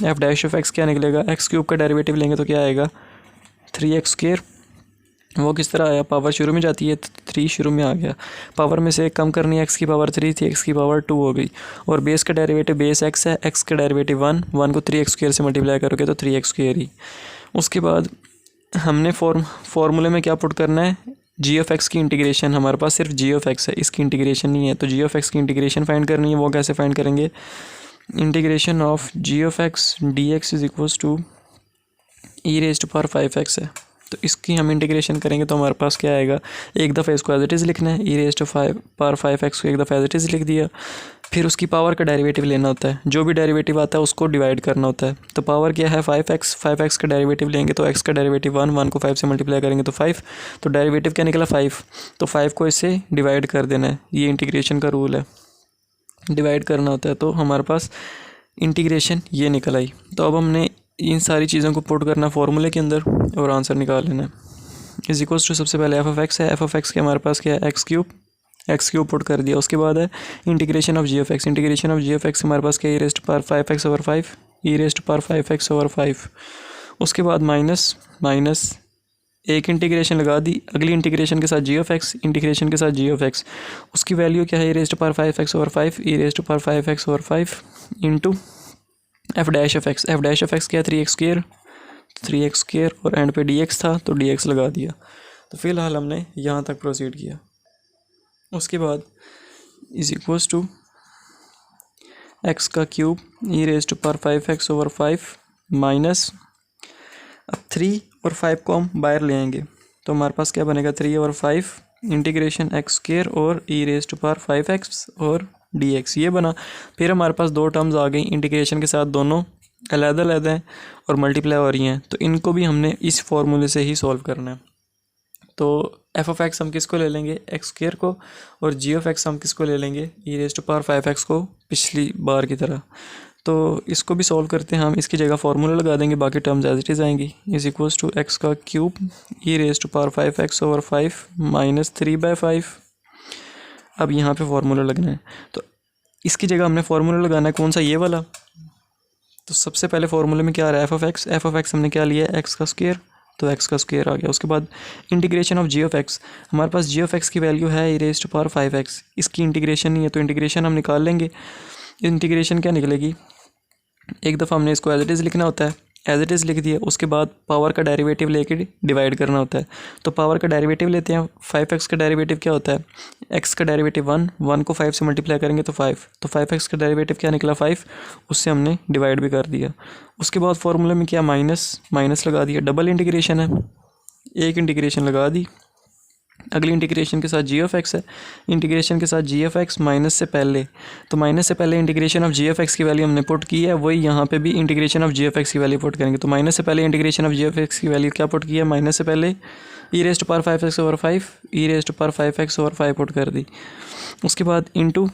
एफ डैश ऑफ एक्स क्या निकलेगा, एक्स क्यूब का डेरिवेटिव लेंगे तो क्या आएगा 3x²। वो किस तरह आया, पावर शुरू में जाती है तो 3 शुरू में आ गया, पावर में से एक कम करनी है, एक्स की पावर 3 थी, एक्स की पावर 2 हो गई, और बेस का डेरिवेटिव बेस एक्स है, एक्स का डेरिवेटिव 1, 1 को 3x² से मल्टीप्लाई करोगे तो 3x² ही। उसके बाद हमने फॉर्मूले में क्या पुट करना है, जी ऑफ एक्स की इंटीग्रेशन, हमारे पास सिर्फ जी ऑफ एक्स है, इसकी इंटीग्रेशन नहीं है, तो जी ऑफ एक्स की इंटीग्रेशन फाइंड करनी है। वो कैसे फाइंड करेंगे, integration of g of x d x is equals to e⁻⁵ है, तो इसकी हम इंटीग्रेशन करेंगे तो हमारे पास क्या आएगा, एक दफ़ा इसको एज इट इज़ लिखना है, e⁻⁵ को एक दफ़ा एज इट इज़ लिख दिया, फिर उसकी पावर का डेरिवेटिव लेना होता है, जो भी डेरिवेटिव आता है उसको डिवाइड करना होता है। तो पावर क्या है 5x, 5x का डेरिवेटिव लेंगे तो x का डेरिवेटिव 1, 1 को 5 से मल्टीप्लाई करेंगे तो 5, तो डेरिवेटिव क्या निकला 5, तो 5 को इससे डिवाइड कर देना है, ये इंटीग्रेशन का रूल है, डिवाइड करना होता है। तो हमारे पास इंटीग्रेशन ये निकल आई। तो अब हमने इन सारी चीज़ों को पुट करना फॉर्मूले के अंदर और आंसर निकाल लेना है। इज इक्वल्स टू सबसे पहले एफ ऑफ एक्स है, एफ ऑफ एक्स के हमारे पास क्या है एक्स क्यूब पुट कर दिया। उसके बाद है integration of g of x, integration of g of x हमारे पास क्या है e⁻⁵/5, e⁻⁵/5। उसके बाद माइनस एक इंटीग्रेशन लगा दी, अगली इंटीग्रेशन के साथ जी ऑफ एक्स, इंटीग्रेशन के साथ जी ऑफ एक्स, उसकी वैल्यू क्या है e⁻⁵/5, e⁻⁵/5 into f dash of x, f dash of x क्या है 3x² और एंड पे dx था तो dx लगा दिया। तो फिलहाल हमने यहाँ तक प्रोसीड किया। उसके बाद इज इक्वल्स टू एक्स का क्यूब e⁻⁵x/5 माइनस, अब 3 और 5 को हम बाहर ले आएंगे तो हमारे पास क्या बनेगा 3 और 5 इंटीग्रेशन x² और e⁻⁵x और dx ये बना। फिर हमारे पास दो टर्म्स आ गई इंटीग्रेशन के साथ, दोनों अलग-अलग हैं और मल्टीप्लाई हो रही हैं, तो इनको भी हमने इस फॉर्मूले से ही सॉल्व करना है। तो एफ ऑफ एक्स हम किसको ले लेंगे x² को, और जी ऑफ एक्स हम किसको ले लेंगे e⁻⁵x को, पिछली बार की तरह। तो इसको भी सॉल्व करते हैं हम, इसकी जगह फार्मूला लगा देंगे, बाकी टर्म्स एज इट इज़ आएंगी। इज इक्वल्स टू एक्स का क्यूब e⁻⁵x/5 माइनस 3/5। अब यहाँ पे फार्मूला लगना है, तो इसकी जगह हमने फार्मूला लगाना है कौन सा, ये वाला। तो सबसे पहले फार्मूले में क्या आ रहा है एफ ऑफ एक्स हमने क्या लिया है एक्स का स्क्वायर, तो एक्स का स्क्वायर आ गया। उसके बाद integration of g of x, हमारे पास जी ऑफ एक्स की वैल्यू है e⁻⁵x, इसकी इंटीग्रेशन नहीं है तो इंटीग्रेशन हम निकाल लेंगे। इंटीग्रेशन क्या निकलेगी, एक दफ़ा हमने इसको एज इट इज़ लिखना होता है, एज इट इज़ लिख दिया, उसके बाद पावर का डेरिवेटिव लेके डिवाइड करना होता है। तो पावर का डेरिवेटिव लेते हैं, 5x का डेरिवेटिव क्या होता है, x का डेरिवेटिव 1, 1 को 5 से मल्टीप्लाई करेंगे तो 5, तो 5x का डेरिवेटिव क्या निकला 5, उससे हमने डिवाइड भी कर दिया। उसके बाद फॉर्मूले में क्या माइनस लगा दिया, डबल इंटीग्रेशन है, एक इंटीग्रेशन लगा दी, अगली इंटीग्रेशन के साथ जी ऑफ एक्स है, इंटीग्रेशन के साथ जी ऑफ एक्स माइनस से पहले, तो माइनस से पहले integration of g of x की वैल्यू हमने पुट की है, वही यहाँ पे भी integration of g of x की वैल्यू पुट करेंगे। तो माइनस से पहले integration of g of x की वैल्यू क्या पुट की है, माइनस से पहले e⁻⁵x/5 पुट कर दी। उसके बाद into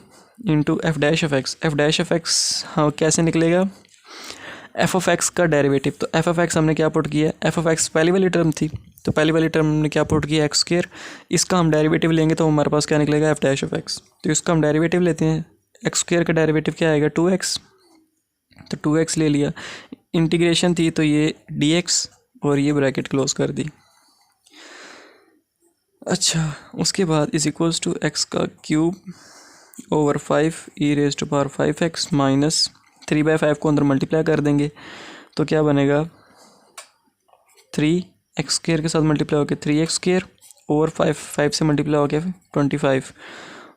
f dash of x हाँ कैसे निकलेगा, एफ ऑफ एक्स का डेरिवेटिव, तो एफ ऑफ एक्स हमने क्या पुट किया, एफ ऑफ एक्स पहली वाली टर्म थी तो पहली वाली टर्म हमने क्या पुट किया x², इसका हम डेरिवेटिव लेंगे तो हमारे पास क्या निकलेगा एफ डैश ऑफ एक्स, तो इसका हम डेरिवेटिव लेते हैं, x² का डेरिवेटिव क्या आएगा 2x, तो 2x ले लिया, इंटीग्रेशन थी तो ये dx और ये ब्रैकेट क्लोज कर दी। अच्छा उसके बाद इज इक्वल्स टू एक्स का क्यूब ओवर 5 e⁻⁵x माइनस 3/5 को अंदर मल्टीप्लाई कर देंगे तो क्या बनेगा 3x² के साथ मल्टीप्लाई होकर 3x² और 5 से मल्टीप्लाई हो गया 25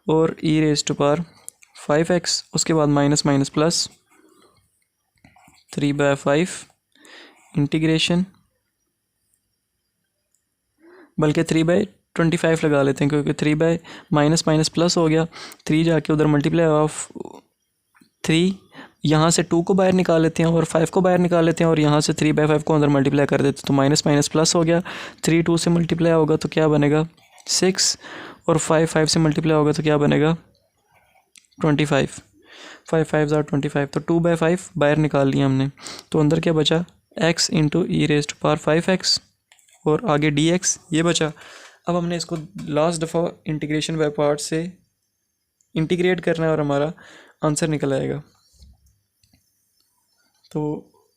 और e⁻⁵x, उसके बाद माइनस प्लस 3/5 इंटीग्रेशन, बल्कि 3/25 लगा लेते हैं क्योंकि 3 माइनस प्लस हो गया, 3 जाके उधर मल्टीप्लाई ऑफ 3, यहाँ से 2 को बाहर निकाल लेते हैं और 5 को बाहर निकाल लेते हैं और यहाँ से 3/5 को अंदर मल्टीप्लाई कर देते हैं तो माइनस प्लस हो गया, 3 2 से मल्टीप्लाई होगा तो क्या बनेगा 6 और 5 से मल्टीप्लाई होगा तो क्या बनेगा 25, 5 5 25, तो 2/5 बाहर निकाल लिया हमने, तो अंदर क्या बचा x इंटू e⁻⁵x और आगे dx ये बचा। अब हमने इसको लास्ट दफ़ा इंटीग्रेशन बाय पार्ट से इंटीग्रेट करना है और हमारा आंसर निकल आएगा। तो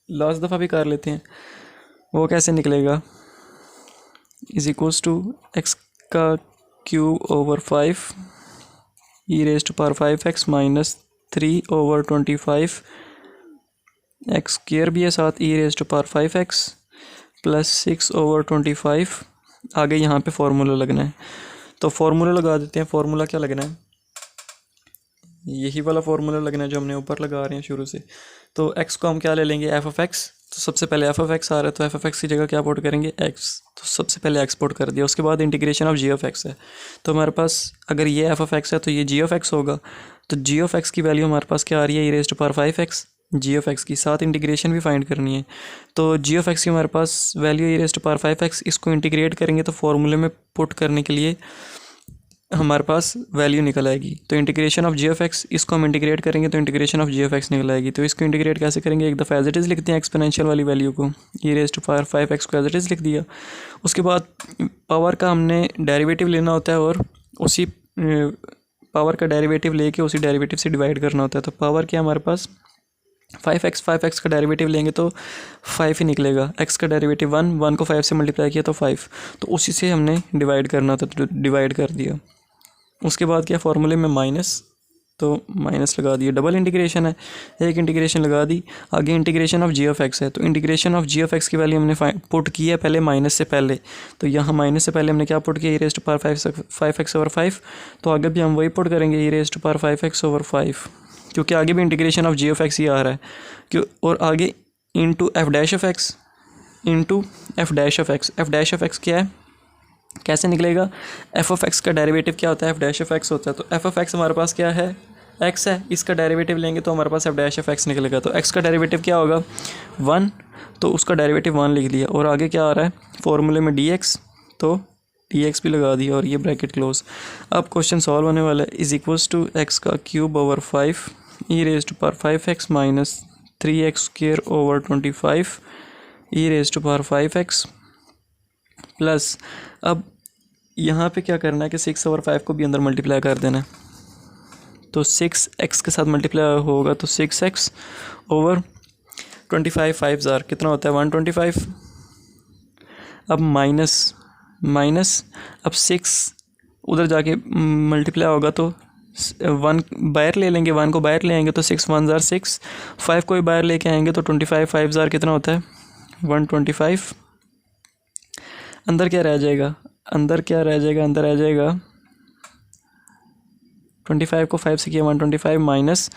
लास्ट दफ़ा भी कर लेते हैं, वो कैसे निकलेगा, इज इक्वल्स टू एक्स का cube over 5 e raise to power 5x minus 3/25 x square भी है साथ e raise to power 5x plus 6/25। आगे यहाँ पे फार्मूला लगना है, तो फार्मूला लगा देते हैं। फार्मूला क्या लगना है, यही वाला फार्मूला लगना है जो हमने ऊपर लगा रहे हैं शुरू से। तो x को हम क्या ले लेंगे, एफ ऑफ एक्स। तो सबसे पहले एफ ऑफ एक्स आ रहा है, तो एफ ऑफ एक्स की जगह क्या पुट करेंगे, x। तो सबसे पहले x पुट कर दिया, उसके बाद integration of g of x है। तो हमारे पास अगर ये एफ ऑफ एक्स है तो ये जी ऑफ एक्स होगा। तो जी ऑफ एक्स की वैल्यू हमारे पास क्या आ रही है, e raise to power 5x g of x की, साथ इंटीग्रेशन भी फाइंड करनी है। तो जी ऑफ एक्स की हमारे पास value e raise to power 5x, इसको इंटीग्रेट करेंगे तो फॉर्मूले में पुट करने के लिए हमारे पास वैल्यू निकल आएगी। तो integration of g of x, इसको हम इंटीग्रेट करेंगे तो integration of g of x निकल आएगी। तो इसको इंटीग्रेट कैसे करेंगे, एक दफ़ा एज इट इज़ लिखते हैं एक्सपोनेंशियल वाली वैल्यू को, ई रेज टू पावर 5x को एज इट इज़ लिख दिया। उसके बाद पावर का हमने डेरिवेटिव लेना होता है और उसी पावर का डेरिवेटिव लेके उसी डेरिवेटिव से डिवाइड करना होता है। तो पावर क्या हमारे पास 5x का डेरिवेटिव लेंगे तो 5 ही निकलेगा। x का डेरिवेटिव 1 को 5 से मल्टीप्लाई किया तो 5, तो उसी से हमने डिवाइड करना था, तो डिवाइड कर दिया। उसके बाद क्या, फार्मूले में माइनस, तो माइनस लगा दिया। डबल इंटीग्रेशन है, एक इंटीग्रेशन लगा दी। आगे integration of g of x है, तो integration of g of x की वैल्यू हमने पुट की है पहले माइनस से पहले। तो यहाँ माइनस से पहले हमने क्या पुट किया, e raise to power 5x over 5। तो आगे भी हम वही पुट करेंगे, e raise to power 5x over 5, क्योंकि आगे भी integration of g of x ही आ रहा है। क्यों, और आगे into f dash of x, into f dash of x. F dash of x क्या है, कैसे निकलेगा, एफ ऑफ एक्स का डेरिवेटिव क्या होता है, एफ डैश ऑफ एक्स होता है। तो एफ ऑफ एक्स हमारे पास क्या है, एक्स है, इसका डेरिवेटिव लेंगे तो हमारे पास एफ डैश ऑफ एक्स निकलेगा। तो एक्स का डेरिवेटिव क्या होगा 1, तो उसका डेरिवेटिव 1 लिख लिया। और आगे क्या आ रहा है फॉर्मूले में डी एक्स, तो डी एक्स भी लगा दिया और ये ब्रैकेट क्लोज। अब क्वेश्चन सॉल्व होने वाला है, इज इक्वल्स टू एक्स का cube over 5 e raise to power 5x minus 3x square over 25 e raise to power 5x plus, अब यहाँ पे क्या करना है कि 6 ओवर 5 को भी अंदर मल्टीप्लाई कर देना है। तो 6x के साथ मल्टीप्लाई होगा तो 6x ओवर 25, 5 ज़ार कितना होता है 125। अब माइनस अब 6 उधर जाके मल्टीप्लाई होगा तो 1 बाहर ले लेंगे, 1 को बाहर ले आएंगे तो 6 1 ज़ार 6, 5 को भी बाहर लेके आएंगे तो 25, 5 ज़ार कितना होता है 125। अंदर क्या रह जाएगा, अंदर रह जाएगा 25 को 5 से किया 125 माइनस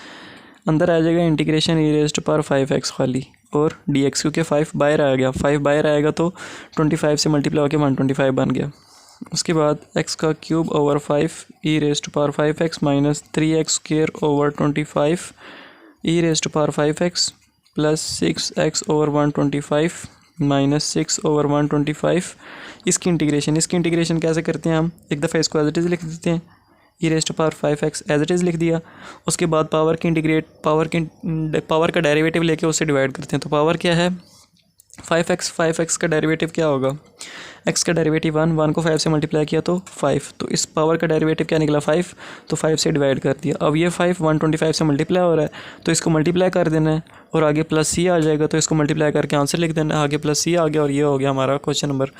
अंदर आ जाएगा integration e raise to power 5x खाली और dx, क्योंकि 5 बाहर आ गया, 5 बाहर आएगा तो 25 से मल्टीप्लाई होकर 125 बन गया। उसके बाद x का cube over 5 e raise to power 5x minus 3x square over 25 e raise to power 5x plus 6x over 125 minus 6 over 125। इसकी इंटीग्रेशन कैसे करते हैं हम, एक दफ़ा इसको एज इट इज़ लिख देते हैं, e raise to power 5x as it is लिख दिया। उसके बाद पावर का डेरिवेटिव लेके उससे डिवाइड करते हैं। तो पावर क्या है 5x का डेरिवेटिव क्या होगा, x का डेरिवेटिव 1 को 5 से मल्टीप्लाई किया तो 5, तो इस पावर का डेरिवेटिव क्या निकला 5, तो 5 से डिवाइड कर दिया। अब ये 5 125 से मल्टीप्लाई हो रहा है तो इसको मल्टीप्लाई कर देना है और आगे प्लस सी आ जाएगा तो इसको मल्टीप्लाई करके आंसर लिख देना है। आगे प्लस सी आ गया और ये हो गया हमारा क्वेश्चन नंबर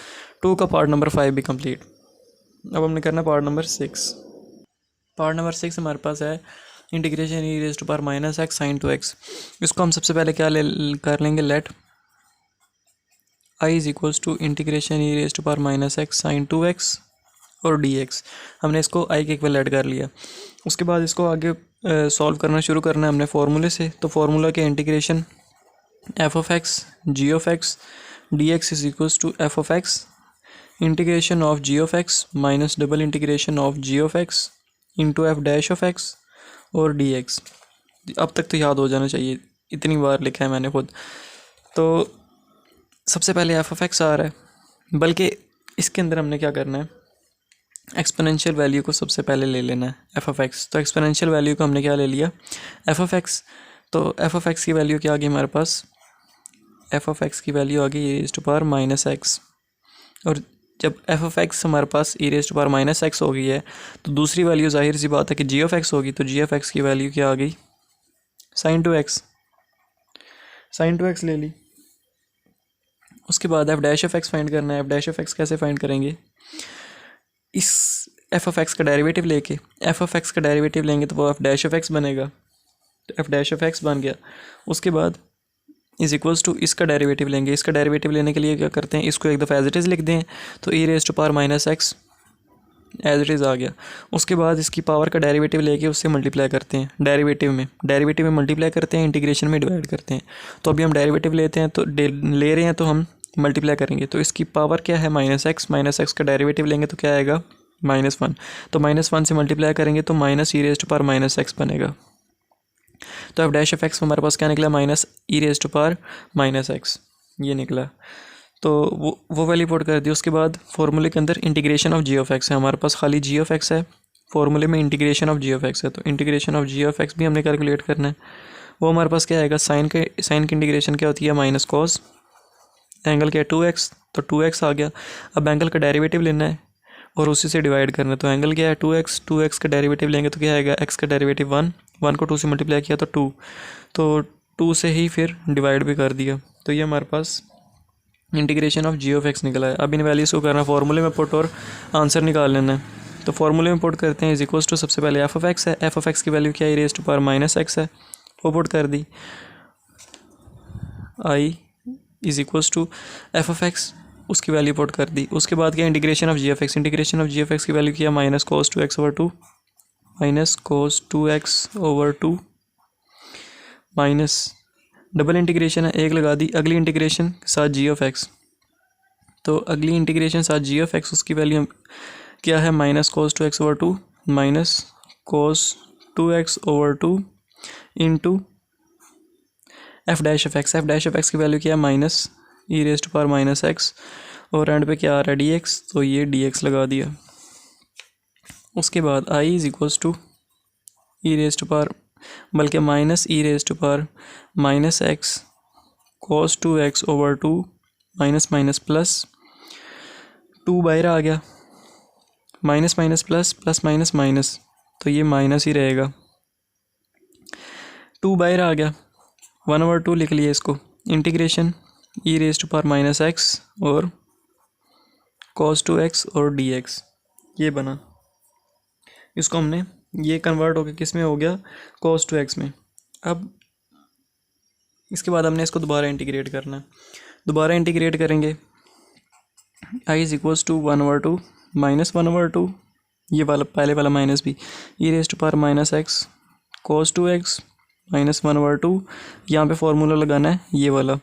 2 का पार्ट नंबर 5 भी कंप्लीट। अब हमने करना पार्ट नंबर 6। पार्ट नंबर 6 हमारे पास है integration e raise to power minus x sine 2x। इसको हम सबसे पहले क्या कर लेंगे, let I is equals to integration e raise to power minus x sine 2x और dx। हमने इसको आई के इक्वल ऐड कर लिया। उसके बाद इसको आगे सॉल्व करना शुरू करना है हमने फार्मूले से। तो फार्मूला के integration f of x g of x d x is equals to f of x integration of g of x minus double integration of g of x into f dash of x और d x. अब तक तो याद हो जाना चाहिए, इतनी बार लिखा है मैंने खुद। तो सबसे पहले एफ ऑफ एक्स आ रहा है, बल्कि इसके अंदर हमने क्या करना है, एक्सपोनेंशियल वैल्यू को सबसे पहले ले लेना है एफ ऑफ एक्स। तो एक्सपोनेंशियल वैल्यू को हमने क्या ले लिया, एफ ऑफ एक्स। तो एफ ऑफ एक्स की वैल्यू क्या आ गई हमारे पास, एफ ऑफ एक्स की वैल्यू आ गई e to power minus x और जब एफ ऑफ एक्स हमारे पास e raise to power minus x हो गई है तो दूसरी वैल्यू जाहिर सी बात है कि जी ऑफ एक्स होगी, तो जी ऑफ एक्स की वैल्यू क्या आ गई, sign to x, sign to x ले ली। उसके बाद F dash of x find करना है। एफ डैश ऑफ एक्स कैसे फाइंड करेंगे, इस एफ ऑफ एक्स का डेरिवेटिव लेके, एफ ऑफ एक्स का डेरिवेटिव लेंगे तो वो एफ डैश ऑफ एक्स बनेगा, तो एफ डैश ऑफ एक्स बन गया। उसके बाद इज इक्वल्स टू इसका डेरिवेटिव लेंगे। इसका डेरिवेटिव लेने के लिए क्या करते हैं, इसको एक दफ़ा एज इट इज़ लिख दें, तो e raise to power minus x as it is आ गया। उसके बाद इसकी पावर का डेरिवेटिव लेके उससे मल्टीप्लाई करते हैं, डेरिवेटिव में मल्टीप्लाई करते हैं, इंटीग्रेशन में डिवाइड करते हैं। तो अभी हम डेरिवेटिव लेते हैं तो ले रहे हैं तो हम मल्टीप्लाई करेंगे, तो इसकी पावर क्या है माइनस एक्स का डेरिवेटिव लेंगे तो क्या आएगा -1, तो -1 से मल्टीप्लाई करेंगे तो minus e raise to power minus x बनेगा। तो एफ डैश ऑफ एक्स हमारे पास क्या निकला, minus e raise to power minus x, ये निकला। तो वो वैल्यू पुट कर दी। उसके बाद फॉर्मूले के अंदर integration of g of x है, हमारे पास खाली जी ऑफ एक्स है, फॉर्मूले में integration of g of x है, तो integration of g of x भी हमने कैलकुलेट करना है। वो हमारे पास क्या आएगा, साइन की इंटीग्रेशन क्या होती है, माइनस कॉस, एंगल क्या है 2x, तो 2x आ गया। अब एंगल का डेरिवेटिव लेना है और उसी से डिवाइड करना है, तो एंगल क्या है 2x का डेरिवेटिव लेंगे तो क्या आएगा, x का डेरिवेटिव 1 को 2 से मल्टीप्लाई किया तो 2, तो 2 से ही फिर डिवाइड भी कर दिया। तो ये हमारे पास integration of g of x निकला है। अब इन वैल्यूज़ को करना फॉर्मूले में पुट और आंसर निकाल लेना है। तो फॉर्मूले में पुट करते हैं, इज इक्वल्स टू सबसे पहले एफ ऑफ एक्स है, एफ ऑफ एक्स की वैल्यू क्या है, raise to power minus x है, वो पुट कर दी, I is equals to f of x, उसकी वैल्यू पुट कर दी। उसके बाद क्या, integration of g of x, integration of g of x की वैल्यू क्या, minus cos 2x over 2, minus cos 2x over 2, minus double integration है, एक लगा दी, अगली इंटीग्रेशन के साथ जी ऑफ एक्स, तो अगली इंटीग्रेशन साथ जी ऑफ एक्स, उसकी वैल्यू क्या है, minus cos 2x over 2, minus cos 2x over 2 into f dash of x, f dash of x की वैल्यू क्या है, minus e raise to power minus x, और एंड पे क्या आ रहा है डी एक्स, तो ये डी एक्स लगा दिया। उसके बाद I is equals to e raise to power, बल्कि minus e raise to power minus x cos 2x over 2, minus minus plus 2 बाहर आ गया, minus minus plus, plus minus minus, तो ये माइनस ही रहेगा, 2 बाहर आ गया, 1 ओवर 2 लिख लिया इसको, integration e raise to power minus x और cos 2x और dx, ये बना। इसको हमने, ये कन्वर्ट होकर किस में हो गया, cos 2x में। अब इसके बाद हमने इसको दोबारा इंटीग्रेट करना है, दोबारा इंटीग्रेट करेंगे, i is equals to 1 over 2 minus 1 over 2, ये वाला पहले वाला माइनस भी, e raise to power minus x cos 2x minus 1 over 2, यहाँ पे फॉर्मूला लगाना है ये वाला,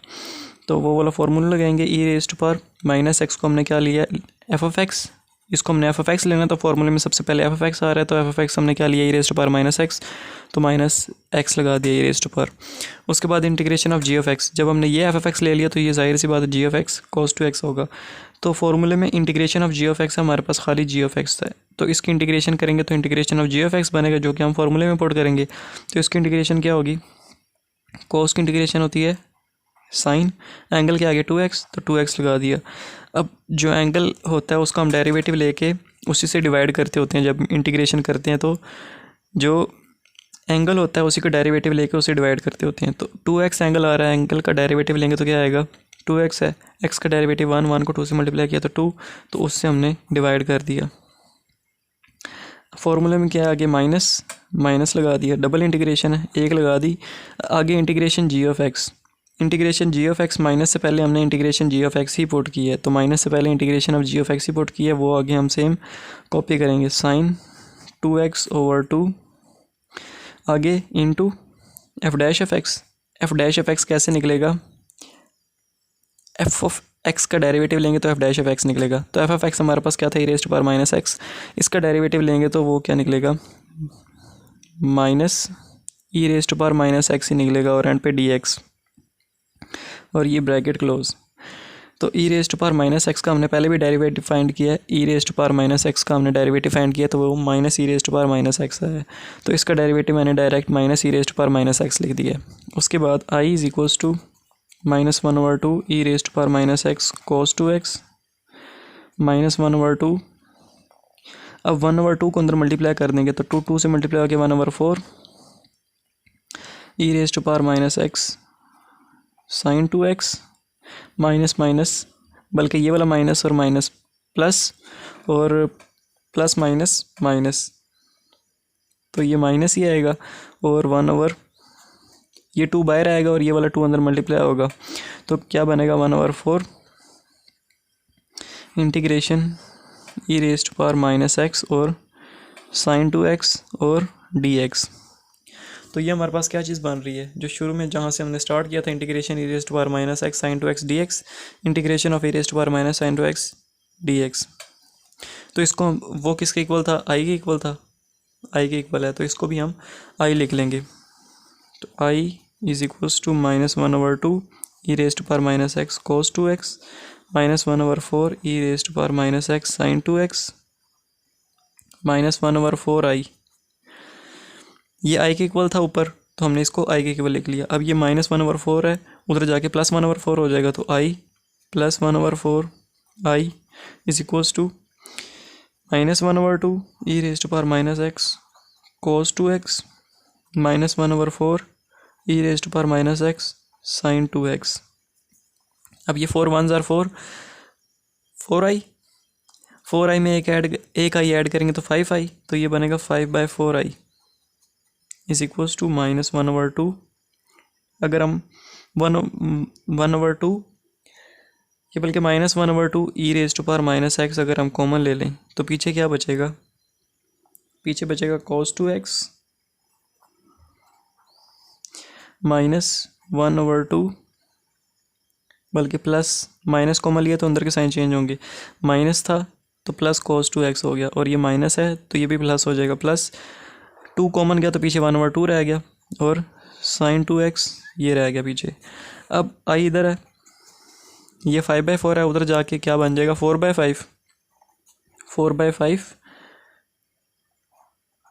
तो वो वाला फार्मूला लगाएंगे, e raise to power minus x को हमने क्या लिया, एफ ऑफ एक्स, इसको हमने एफ ऑफ एक्स लेना, तो फार्मूले में सबसे पहले एफ ऑफ एक्स आ रहा है, तो एफ ऑफ एक्स हमने क्या लिया, e raise to power minus x, तो माइनस एक्स लगा दिया ई रेज़ टू पावर। उसके बाद integration of g of x, जब हमने ये एफ ऑफ एक्स ले लिया तो ये जाहिर सी बात है जी ऑफ एक्स कॉस 2x होगा, तो फार्मूले में integration of g of x हमारे पास खाली जी ऑफ एक्स है, तो इसकी इंटीग्रेशन करेंगे तो integration of g of x बनेगा, जो कि हम फार्मूले में पुट करेंगे। तो इसकी इंटीग्रेशन क्या होगी, कॉस की इंटीग्रेशन होती है साइन, एंगल के आगे 2x, तो 2x लगा दिया। अब जो एंगल होता है उसका हम डेरिवेटिव लेके उसी से डिवाइड करते होते हैं, जब इंटीग्रेशन करते हैं तो जो एंगल होता है उसी का डेरिवेटिव लेके उसे डिवाइड करते होते हैं। तो 2x एंगल आ रहा है, एंगल का डेरिवेटिव लेंगे तो क्या आएगा, 2x है, x का डेरिवेटिव 1 को 2 से मल्टीप्लाई किया तो 2, तो उससे हमने डिवाइड कर दिया। फॉर्मूले में क्या आगे माइनस माइनस लगा दिया, डबल इंटीग्रेशन है, एक लगा दी, आगे integration g of x, integration g of x, minus से पहले हमने इंटीग्रेशन जी ऑफ एक्स ही पुट की है, तो माइनस से पहले integration of g of x ही पुट की है, वो आगे हम सेम कॉपी करेंगे, साइन 2x ओवर 2 आगे into f dash of x, f dash of x कैसे निकलेगा, एफ ऑफ एक्स का डेरिवेटिव लेंगे तो एफ डैश ऑफ एक्स निकलेगा, तो एफ ऑफ एक्स हमारे पास क्या था, e raise to power minus x, इसका डेरिवेटिव लेंगे तो वो क्या निकलेगा, minus e raise to power minus x ही निकलेगा, और एंड पे डी एक्स, और ये ब्रैकेट क्लोज। तो e raise to power minus x का हमने पहले भी डेरिवेटिव फाइंड किया है, e raise to power minus x का हमने डेरिवेटिव फाइंड किया, तो वो minus e raise to power minus x है, तो इसका डेरिवेटिव मैंने direct minus e raise to power minus x लिख दिया। उसके बाद I is equals to -1 over 2 e raise to power minus x cos 2x -1/2। अब 1/2 को अंदर मल्टीप्लाई कर देंगे तो 2 से मल्टीप्लाई हो गया 1/4 e⁻⁻x sin 2x minus minus, बल्कि ये वाला माइनस और माइनस प्लस और प्लस माइनस माइनस, तो ये माइनस ही आएगा और 1/, ये 2 बाहर आएगा और ये वाला 2 अंदर मल्टीप्लाई होगा, तो क्या बनेगा 1/4 इंटीग्रेशन e⁻⁻x और sin 2x और dx। तो ये हमारे पास क्या चीज़ बन रही है, जो शुरू में जहाँ से हमने स्टार्ट किया था integration e⁻⁻x sin 2x dx, integration of e⁻⁻sin 2x dx। तो इसको वो किसके इक्वल था, i के इक्वल था, i के इक्वल है, तो इसको भी हम i लिख लेंगे। तो i is equals to -1/2 e⁻⁻x cos 2x -1/4 e⁻⁻x sin 2x -1/4i। ये i के इक्वल था ऊपर, तो हमने इसको i के इक्वल लिख लिया। अब ये -1/4 है, उधर जाके +1/4 हो जाएगा, तो i + 1/4 i is equals to -1/2 e⁻⁻x cos 2x -1/4 e⁻⁻x sin 2x। अब ये 4 1s are 4, 4i में एक i ऐड करेंगे तो 5i, तो ये बनेगा 5/4i इज इक्वल्स टू -1/2। अगर हम 1/2 ये बल्कि -1/2 e⁻⁻x अगर हम कॉमन ले लें तो पीछे क्या बचेगा, पीछे बचेगा cos 2x -1/2, बल्कि प्लस माइनस कॉमन लिया तो अंदर के साइन चेंज होंगे, माइनस था तो प्लस cos 2x हो गया, और ये माइनस है तो ये भी प्लस हो जाएगा, प्लस 2 कॉमन गया तो पीछे 1/2 रह गया और sin 2x ये रह गया पीछे। अब i इधर है, ये 5/4 है, उधर जाके क्या बन जाएगा 4/5, 4/5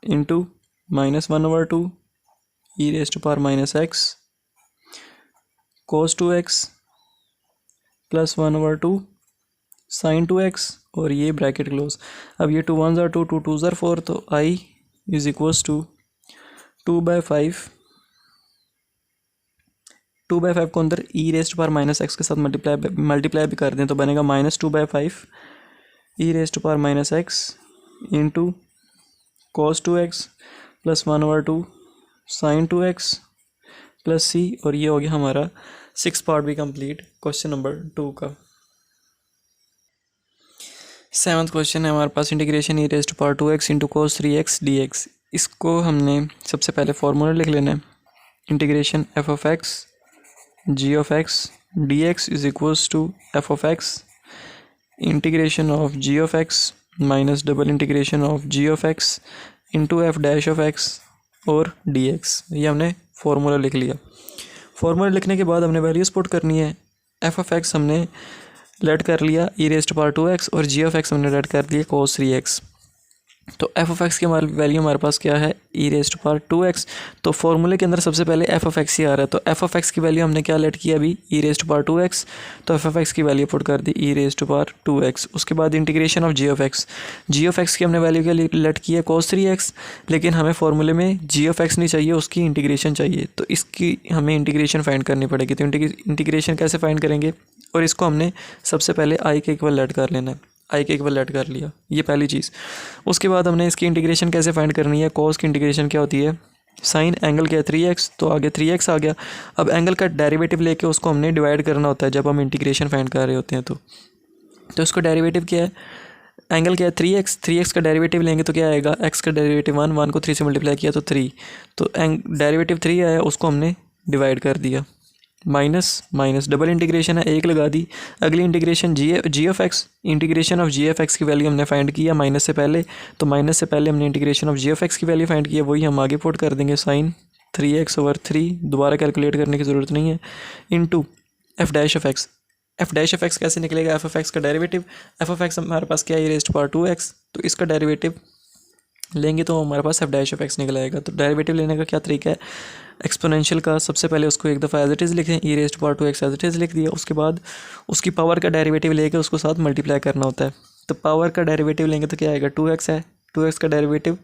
into -1/2 e⁻⁻x cos 2x plus 1/2 sin 2x और ये ब्रैकेट क्लोज। अब ये 2 1s are 2, 2 2s are 4, तो i इज इक्वल्स टू 2/5, 2/5 को अंदर e⁻⁻x के साथ मल्टीप्लाई भी कर दें तो बनेगा -2/5 e⁻⁻x into cos 2x plus 1/2 sin 2x plus c, और ये हो गया हमारा 6 पार्ट भी कंप्लीट क्वेश्चन नंबर 2 का। 7th क्वेश्चन है हमारे पास integration e⁻2x into cos 3x dx। इसको हमने सबसे पहले फार्मूला लिख लेना है, integration f(x) g(x) dx is equals to f(x) integration of g(x) minus double integration of g(x) into f'(x) और dx। ये हमने फार्मूला लिख लिया। फार्मूला लिखने के बाद हमने वैल्यूज पुट करनी है। f(x) हमने लेट कर लिया e⁻2x और g(x) हमने लेट कर दिया cos 3x। तो f(x) की वैल्यू हमारे पास क्या है e⁻2x, तो फॉर्मूले के अंदर सबसे पहले f(x) ही आ रहा है, तो f(x) की वैल्यू हमने क्या लेट किया अभी e⁻2x, तो f(x) की वैल्यू पुट कर दी e⁻2x। उसके बाद इंटीग्रेशन ऑफ g(x) की हमने वैल्यू क्या लेट की है cos 3x, लेकिन हमें फॉर्मूले में g(x) नहीं चाहिए, उसकी इंटीग्रेशन चाहिए, तो इसकी हमें इंटीग्रेशन फाइंड करनी पड़ेगी। तो इंटीग्रेशन कैसे फाइंड करेंगे, और इसको हमने सबसे पहले i के इक्वल लेट कर लेना है, i के इक्वल लेट कर लिया, ये पहली चीज़। उसके बाद हमने इसकी इंटीग्रेशन कैसे फाइंड करनी है, cos की इंटीग्रेशन क्या होती है, साइन एंगल क्या है 3x, तो आगे 3x आ गया। अब एंगल का डेरिवेटिव लेके उसको हमने डिवाइड करना होता है जब हम इंटीग्रेशन फाइंड कर रहे होते हैं, तो इसको डेरिवेटिव क्या है, एंगल क्या है 3x का डेरिवेटिव लेंगे तो क्या आएगा, x का डेरिवेटिव 1 को 3 से मल्टीप्लाई किया तो 3, तो डेरिवेटिव 3 आया, उसको हमने डिवाइड कर दिया, माइनस माइनस डबल इंटीग्रेशन है, एक लगा दी। अगली integration g(x), integration of g(x) की वैल्यू हमने फाइंड किया माइनस से पहले, तो माइनस से पहले हमने इंटीग्रेशन ऑफ g(x) की वैल्यू फाइंड किया, वही हम आगे पुट कर देंगे साइन 3x/3, दोबारा कैलकुलेट करने की ज़रूरत नहीं है, इंटू f'(x) कैसे निकलेगा, f(x) का डेरिवेटिव, f(x) हमारे पास क्या है e⁻2x, तो इसका डेरिवेटिव लेंगे तो हमारे पास f'(x) निकल आएगा। तो डेरिवेटिव लेने का क्या तरीका है, एक्सपोनेंशियल का सबसे पहले उसको एक दफ़ा एज इट इज़ लिखें, e⁻2x एज इट इज़ लिख दिया, उसके बाद उसकी पावर का डेरिवेटिव लेके उसको साथ मल्टीप्लाई करना होता है, तो पावर का डेरिवेटिव लेंगे तो क्या आएगा, 2x है, 2x का डेरिवेटिव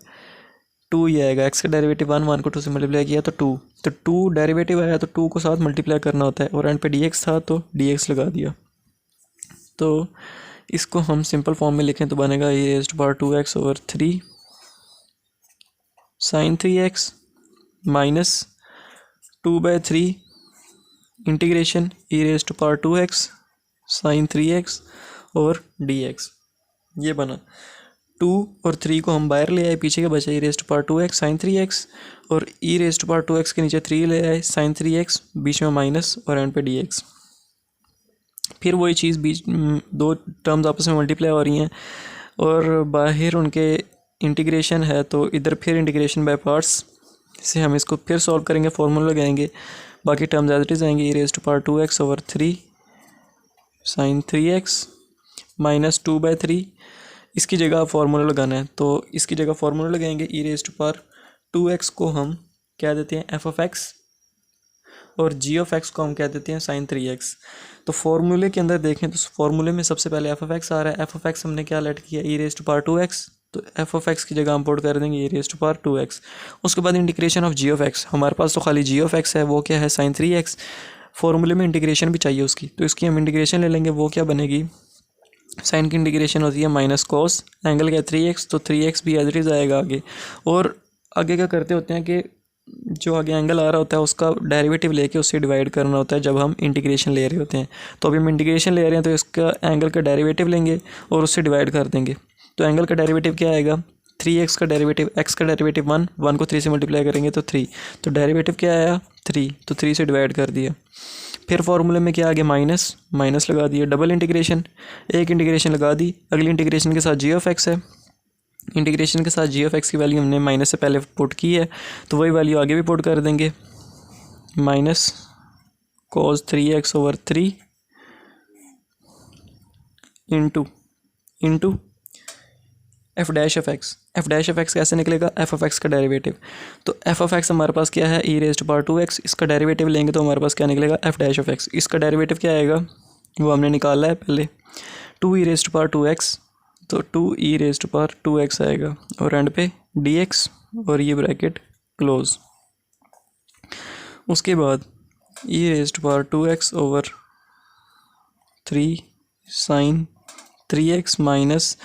2 ही आएगा, x का डेरिवेटिव 1, 1 को 2 से मल्टीप्लाई किया तो 2, तो 2 डेरिवेटिव आया तो 2 को साथ मल्टीप्लाई करना होता है, और एंड पे dx था तो dx लगा दिया। तो इसको हम सिंपल फॉर्म में लिखें तो बनेगा e⁻²x over 3 sin 3x minus 2/3 integration e⁻²x sin 3x और dx। ये बना 2 और 3 को हम बाहर ले आए, पीछे का बचा e⁻²x sin 3x, और e⁻²x के नीचे 3 ले आए sin 3x, बीच में माइनस और एंड पे dx। फिर वही चीज़ बीच दो टर्म्स आपस में मल्टीप्लाई हो रही हैं और बाहर उनके इंटीग्रेशन है, तो इधर फिर इंटीग्रेशन बाय पार्ट्स से हम इसको फिर सॉल्व करेंगे, फार्मूला लगाएंगे, बाकी टर्म्स एज इट इज़ आएंगे e⁻²x over 3 sin 3x minus 2/3। इसकी जगह फार्मूला लगाना है, तो इसकी जगह फार्मूला लगाएंगे, e⁻²x को हम क्या देते हैं f(x) और g(x) को हम क्या देते हैं sin 3x। तो फार्मूले के अंदर देखें तो फार्मूले में सबसे पहले f(x) आ रहा है, f(x) हमने क्या लेट किया e⁻²x, तो f(x) की जगह हम पुट कर देंगे e⁻²x। उसके बाद इंटीग्रेशन ऑफ g(x), हमारे पास तो खाली g(x) है, वो क्या है sin 3x। फार्मूले में इंटीग्रेशन भी चाहिए उसकी, तो इसकी हम इंटीग्रेशन ले लेंगे, वो क्या बनेगी, साइन की इंटीग्रेशन होती है माइनस कॉस, एंगल क्या 3x, तो 3x भी एज इट इज़ आएगा आगे। और आगे क्या करते होते हैं कि जो आगे एंगल आ रहा होता है उसका डेरिवेटिव लेके उससे डिवाइड करना होता है जब हम इंटीग्रेशन ले रहे होते हैं। तो अभी हम इंटीग्रेशन ले रहे हैं तो इसका एंगल का डेरिवेटिव लेंगे और उससे डिवाइड कर देंगे। तो एंगल का डेरिवेटिव क्या आएगा, 3x का डेरिवेटिव, x का डेरिवेटिव 1, 1 को 3 से मल्टीप्लाई करेंगे तो 3, तो डेरिवेटिव क्या आया 3, तो 3 से डिवाइड कर दिया। फिर फार्मूले में क्या आ गया माइनस, माइनस लगा दिया, डबल इंटीग्रेशन, एक इंटीग्रेशन लगा दी, अगली इंटीग्रेशन के साथ g(x) है, इंटीग्रेशन के साथ g(x) की वैल्यू हमने माइनस से पहले पुट की है, तो वही वैल्यू आगे भी पुट कर देंगे, minus cos 3x over 3 into f'(x), f'(x) कैसे निकलेगा, f(x) का डेरिवेटिव, तो f(x) हमारे पास क्या है e⁻²x, इसका डेरिवेटिव लेंगे तो हमारे पास क्या निकलेगा f'(x), इसका डेरिवेटिव क्या आएगा वो हमने निकाला है पहले, 2e⁻²x, तो 2e⁻²x आएगा और एंड पे dx और ये ब्रैकेट क्लोज। उसके बाद e⁻²x over 3 sin 3x minus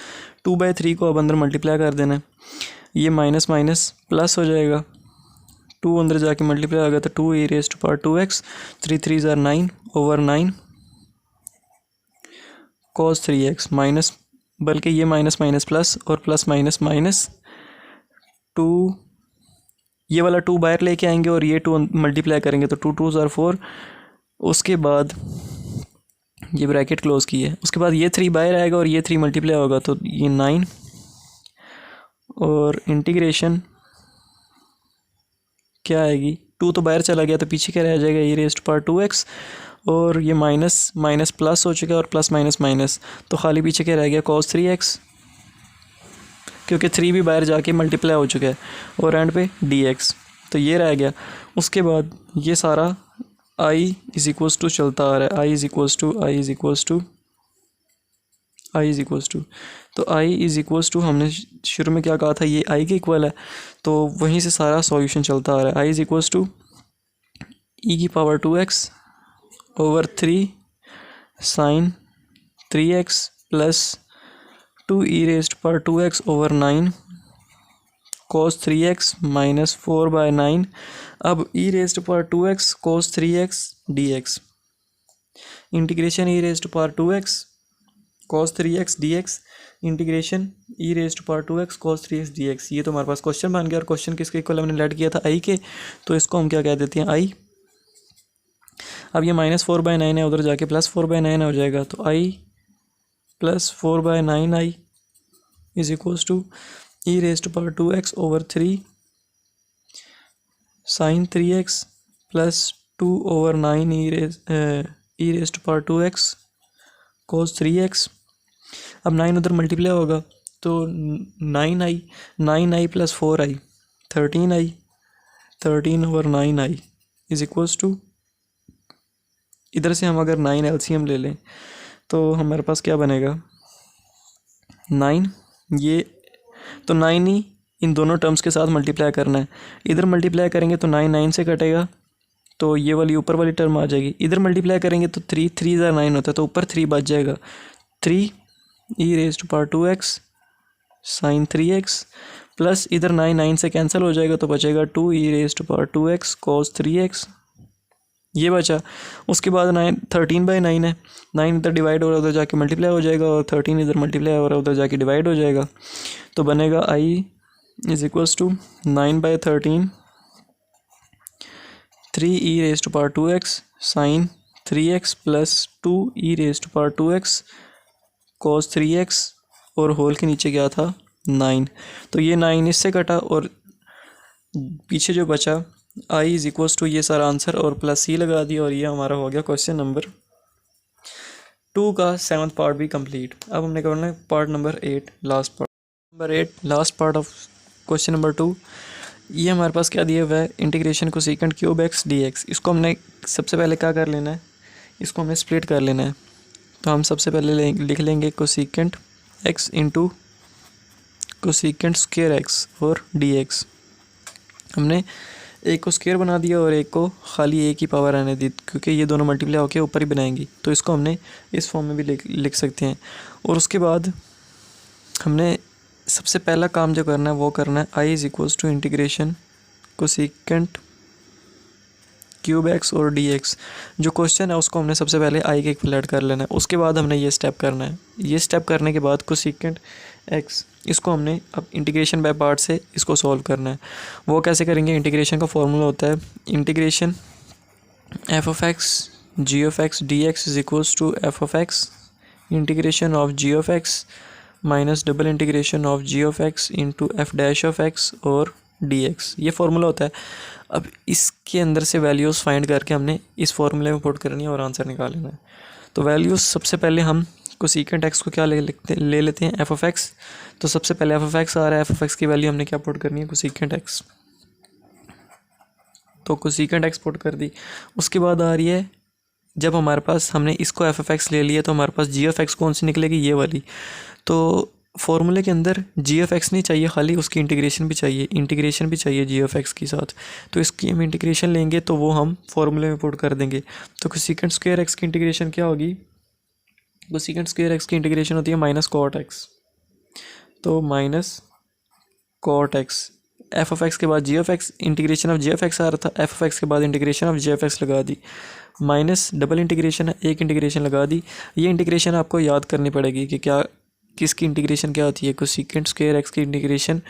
2/3 को अब अंदर मल्टीप्लाई कर देना है, ये माइनस माइनस प्लस हो जाएगा, 2 अंदर जाके मल्टीप्लाई होगा तो 2e⁻²x, 3 3 ज़ार 9 ओवर 9 cos 3x माइनस, बल्कि ये माइनस माइनस प्लस और प्लस माइनस माइनस 2, ये वाला 2 बाहर लेके आएंगे और ये 2 मल्टीप्लाई करेंगे तो 2 2 ज़ार 4, उसके बाद ये ब्रैकेट क्लोज की है, उसके बाद ये 3 बाहर आएगा और ये 3 मल्टीप्लाई होगा तो ये 9 और इंटीग्रेशन क्या आएगी, 2 तो बाहर चला गया तो पीछे क्या रह जाएगा e⁻²x, और ये माइनस माइनस प्लस हो चुका है और प्लस माइनस माइनस, तो खाली पीछे क्या रह गया cos 3x, क्योंकि 3 भी बाहर जाके मल्टीप्लाई हो चुका है, और एंड पे dx, तो ये रह गया। उसके बाद ये सारा i इज इक्वल्स टू चलता आ रहा है, i इज इक्वल्स टू तो i इज इक्वल्स टू, हमने शुरू में क्या कहा था ये i के इक्वल है, तो वहीं से सारा सॉल्यूशन चलता आ रहा है, i is equals to e⁻²x over 3 sin 3x plus 2e⁻²x over 9 cos 3x minus 4/9। अब e⁻²x cos 3x dx, integration e⁻²x cos 3x dx, integration e⁻²x cos 3x dx, ये तो हमारे पास क्वेश्चन बन गया, और क्वेश्चन किसके इक्वल हमने late किया था i के, तो इसको हम क्या कह देते हैं i। अब ये माइनस 4/9 है, उधर जाके प्लस 4/9 हो जाएगा, तो i plus 4/9i is equals to e⁻²x over 3 sin 3x plus 2 over 9 e⁻²x cos 3x। अब 9 उधर मल्टीप्लाई होगा तो 9i plus 4i 13 over 9i is equals to, इधर से हम अगर 9 LCM ले लें तो हमारे पास क्या बनेगा 9, ये तो 9 ही इन दोनों टर्म्स के साथ मल्टीप्लाई करना है। इधर मल्टीप्लाई करेंगे तो 9 9 से कटेगा, तो ये वाली ऊपर वाली टर्म आ जाएगी। इधर मल्टीप्लाई करेंगे तो 3 3 ज़ा 9 होता है, तो ऊपर 3 बच जाएगा। 3 e raise to power 2x sine 3x plus इधर 9 9 से कैंसिल हो जाएगा, तो बचेगा 2 e raise to power 2x cos 3x, ये बचा। उसके बाद 9 13/9 है, 9 इधर डिवाइड हो रहा है उधर जाके मल्टीप्लाई हो जाएगा, और 13 इधर मल्टीप्लाई हो रहा है उधर जाके डिवाइड हो जाएगा। तो बनेगा i is equals to 9/13 3 e raise to power 2x sine 3x plus 2 e raise to power 2x cos 3x, और होल के नीचे क्या था 9। तो ये 9 इससे कटा, और पीछे जो बचा i इज इक्वल्स टू ये सारा आंसर और प्लस c लगा दिया, और ये हमारा हो गया क्वेश्चन नंबर 2 का 7th पार्ट भी कंप्लीट। अब हमने करना है part number 8, last part number 8, last part of question number 2। ये हमारे पास क्या दिया हुआ है, integration cosecant cube x dx। इसको हमने सबसे पहले क्या कर लेना है, इसको हमने स्प्लिट कर लेना है। तो हम सबसे पहले लिख लेंगे cosecant x into cosecant square x और dx। हमने एक को स्क्वायर बना दिया और एक को खाली एक ही पावर आने दी, क्योंकि ये दोनों मल्टीप्लाई होकर ऊपर ही बनाएंगी, तो इसको हमने इस फॉर्म में भी लिख सकते हैं। और उसके बाद हमने सबसे पहला काम जो करना है वो करना है i is equals to integration cosecant cube x और dx। जो क्वेश्चन है उसको हमने सबसे पहले i के इक्वलेंट कर लेना है, उसके बाद हमने ये स्टेप करना है। ये स्टेप करने के बाद कोसेकेंट x, इसको हमने अब इंटीग्रेशन बाय पार्ट से इसको सॉल्व करना है। वो कैसे करेंगे, इंटीग्रेशन का फॉर्मूला होता है integration f of x g of x dx is equals to f of x integration of g of x minus double integration of g of x into f dash of x और dx, ये formula होता है। अब इसके अंदर से values find करके हमने इस फार्मूले में पुट करनी है और आंसर निकाल लेना है। तो वैल्यूज़ सबसे पहले हम कोसेकेंट x को क्या ले लेते हैं f ऑफ x। तो सबसे पहले f ऑफ x आ रहा है, f ऑफ x की वैल्यू हमने क्या पुट करनी है कोसेकेंट x, तो कोसेकेंट x पुट कर दी। उसके बाद आ रही है, जब हमारे पास हमने इसको f ऑफ x ले लिया तो हमारे पास g ऑफ x कौन सी निकलेगी, ये वाली। तो फॉर्मूले के अंदर g ऑफ x नहीं चाहिए, खाली उसकी इंटीग्रेशन भी चाहिए, g ऑफ x के साथ। तो इसकी हम इंटीग्रेशन लेंगे तो वो हम फॉर्मूले में पुट कर देंगे। तो कोसेकेंट स्क्वायर x की इंटीग्रेशन क्या होगी, कोसेकेंट स्क्वायर x की इंटीग्रेशन होती है माइनस कॉट x, तो minus cot x। f of x के बाद g of x, integration of g of x आ रहा था, f ऑफ x के बाद integration of g of x लगा दी, माइनस डबल इंटीग्रेशन है, एक इंटीग्रेशन लगा दी। ये इंटीग्रेशन आपको याद करनी पड़ेगी कि क्या किसकी इंटीग्रेशन क्या होती है। कोसेकेंट स्क्वायर x की इंटीग्रेशन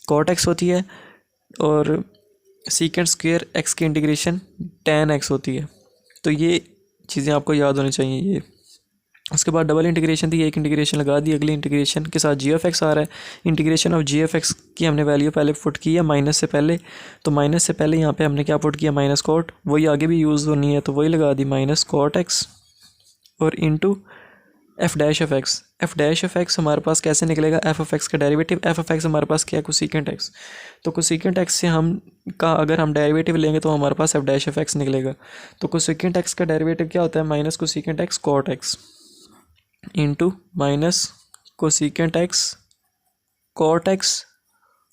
कॉट x होती है, और सेकेंट स्क्वायर x की इंटीग्रेशन tan x होती है। तो ये चीज़ें आपको याद होनी चाहिए ये। उसके बाद डबल इंटीग्रेशन थी, एक इंटीग्रेशन लगा दी, अगली इंटीग्रेशन के साथ g ऑफ x आ रहा है। Integration of g of x की हमने वैल्यू पहले पुट की है माइनस से पहले, तो माइनस से पहले यहाँ पे हमने क्या पुट किया, माइनस कॉट, वही आगे भी यूज़ होनी है तो वही लगा दी, माइनस कॉट x और into f dash of x। f dash of x हमारे पास कैसे निकलेगा, f ऑफ x का डेरिवेटिव, f ऑफ x हमारे पास क्या है कोसेकेंट x। तो कोसेकेंट x से अगर हम डेरिवेटिव लेंगे तो हमारे पास f डैश ऑफ x निकलेगा। तो कोसेकेंट x का डेरिवेटिव क्या होता है, minus cosecant x cot x into minus cosecant x cot x,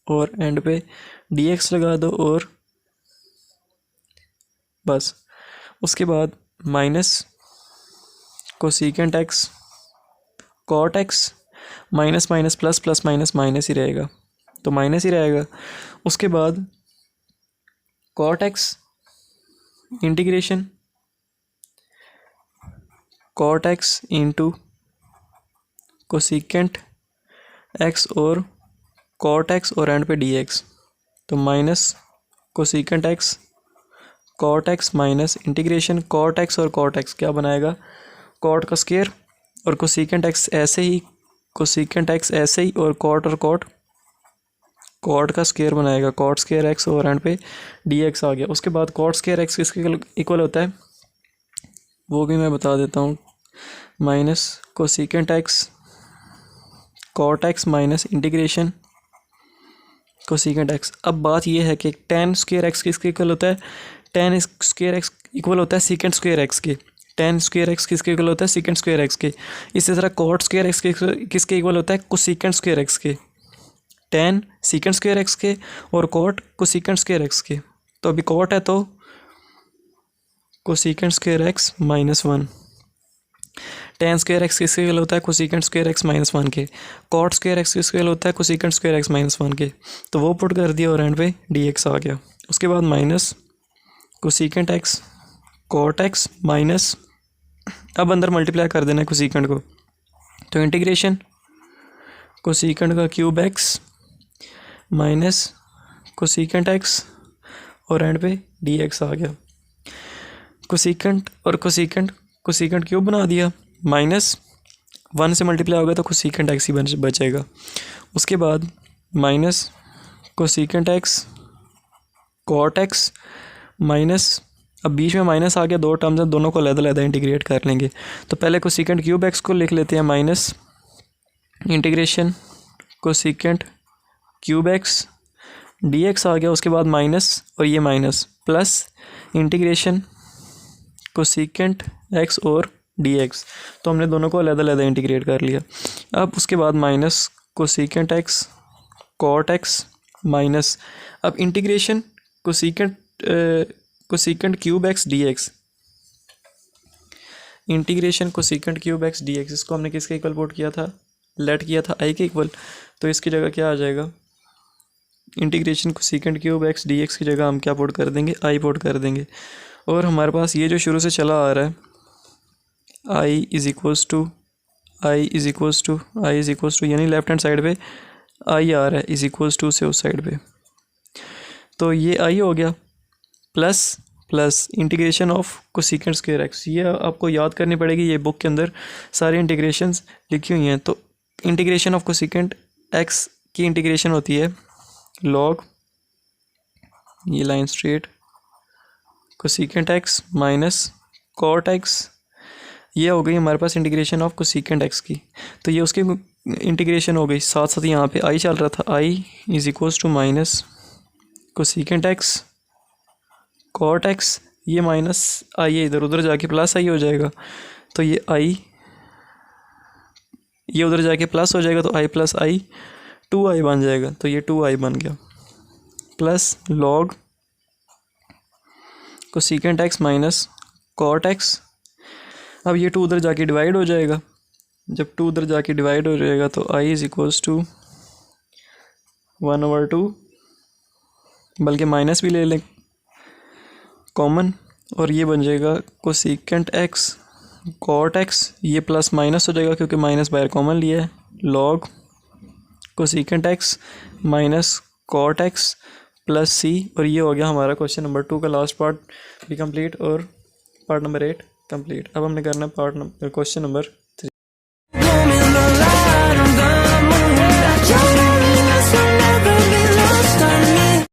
और एंड पे dx लगा दो, और बस। उसके बाद minus cosecant x cot x, minus minus plus, plus minus minus ही रहेगा, तो माइनस ही रहेगा। उसके बाद cot x integration cot x into cosecant x और कॉट x और एंड पे dx, तो minus cosecant x cot x minus integration cot x और कॉट x क्या बनाएगा, कॉट का स्क्वायर, और कोसेकेंट x ऐसे ही, कोसेकेंट x ऐसे ही, और कॉट का स्क्वायर बनाएगा, कॉट स्क्वायर x और एंड पे dx आ गया। उसके बाद कॉट स्क्वायर x किसके इक्वल होता है वो भी मैं बता देता हूँ, minus cosecant x cot x minus integration cosecant x। अब बात यह है कि tan स्क्वायर x किसके इक्वल होता है, tan स्क्वायर x इक्वल होता है सेकेंट स्क्वायर x के। टेन स्क्वेयर एक्स किसके इक्वल होता है, सीकेंट स्क्वेयर एक्स के। इसी तरह कॉट स्क्वेयर एक्स किसके इक्वल होता है, कोसीकेंट स्क्वेयर एक्स के। टेन सीकेंट स्क्वेयर एक्स के और कॉट कोसीकेंट स्क्वेयर एक्स के। तो अभी कॉट है तो cosecant square x -1। Ten square x किसके इक्वल होता है, कोसीकेंट स्क्वेयर एक्स -1 के। कॉट स्क्वेयर एक्स किसके इक्वल होता है, कोसीकेंट स्क्वेयर एक्स -1 के। तो वो पुट कर दिया और एंड पे dx आ गया। उसके बाद minus cosecant x cot x minus, अब अंदर मल्टीप्लाई कर देना है कोसीकेंट को, तो इंटीग्रेशन कोसीकेंट का cube x minus cosecant x और एंड पे dx आ गया। कोसीकेंट और कोसीकेंट क्यूब बना दिया, -1 से मल्टीप्लाई होगा तो कोसीकेंट एक्स ही बचेगा। उसके बाद minus cosecant x cot x minus, अब बीच में माइनस आ गया, दो टर्म्स हैं, दोनों को अलग-अलग इंटीग्रेट कर लेंगे। तो पहले कोसीकेंट क्यूब एक्स को लिख लेते हैं minus integration cosecant cube x dx आ गया। उसके बाद माइनस और ये minus plus integration cosecant x और dx, तो हमने दोनों को अलग-अलग इंटीग्रेट कर लिया। अब उसके बाद minus cosecant x cot x minus, अब integration cosecant cube x dx, integration cosecant cube x dx, इसको हमने किसके इक्वल पुट किया था, लेट किया था i के इक्वल, तो इसकी जगह क्या आ जाएगा, integration cosecant cube x dx की जगह हम क्या पुट कर देंगे, i पुट कर देंगे। और हमारे पास ये जो शुरू से चला आ रहा है i इज़ इक्वल्स टू यानी लेफ्ट हैंड साइड पे i आ रहा है इज़ इक्वल्स टू से उस साइड पे, तो ये i हो गया plus integration of cosecant square x. ये आपको याद करनी पड़ेगी, ये बुक के अंदर सारी इंटीग्रेशंस लिखी हुई हैं। तो इंटीग्रेशन ऑफ कोसीकेंट एक्स की इंटीग्रेशन होती है लॉग, ये line straight cosecant x minus cot x, ये हो गई हमारे पास इंटीग्रेशन ऑफ कोसीकेंट एक्स की। तो ये उसकी इंटीग्रेशन हो गई, साथ साथ यहाँ पे i चल रहा था, i is equals to minus cosecant x cot x, ये माइनस i है इधर, उधर जाके प्लस i हो जाएगा, तो ये i ये उधर जाके प्लस हो जाएगा, तो i प्लस i 2i बन जाएगा, तो ये 2i बन गया plus log cosecant x minus cot x. अब ये 2 उधर जाके डिवाइड हो जाएगा, जब 2 उधर जाके डिवाइड हो जाएगा तो i इज़ इक्वल्स टू 1/2, बल्कि माइनस भी ले लें कॉमन, और ये बन जाएगा कोसीकेंट एक्स कॉट एक्स, ये प्लस माइनस हो जाएगा क्योंकि माइनस बाहर कॉमन लिया है, log cosecant x minus cot x plus c, और ये हो गया हमारा क्वेश्चन नंबर 2 का लास्ट पार्ट भी कंप्लीट और पार्ट नंबर 8 कंप्लीट। अब हमने करना है क्वेश्चन नंबर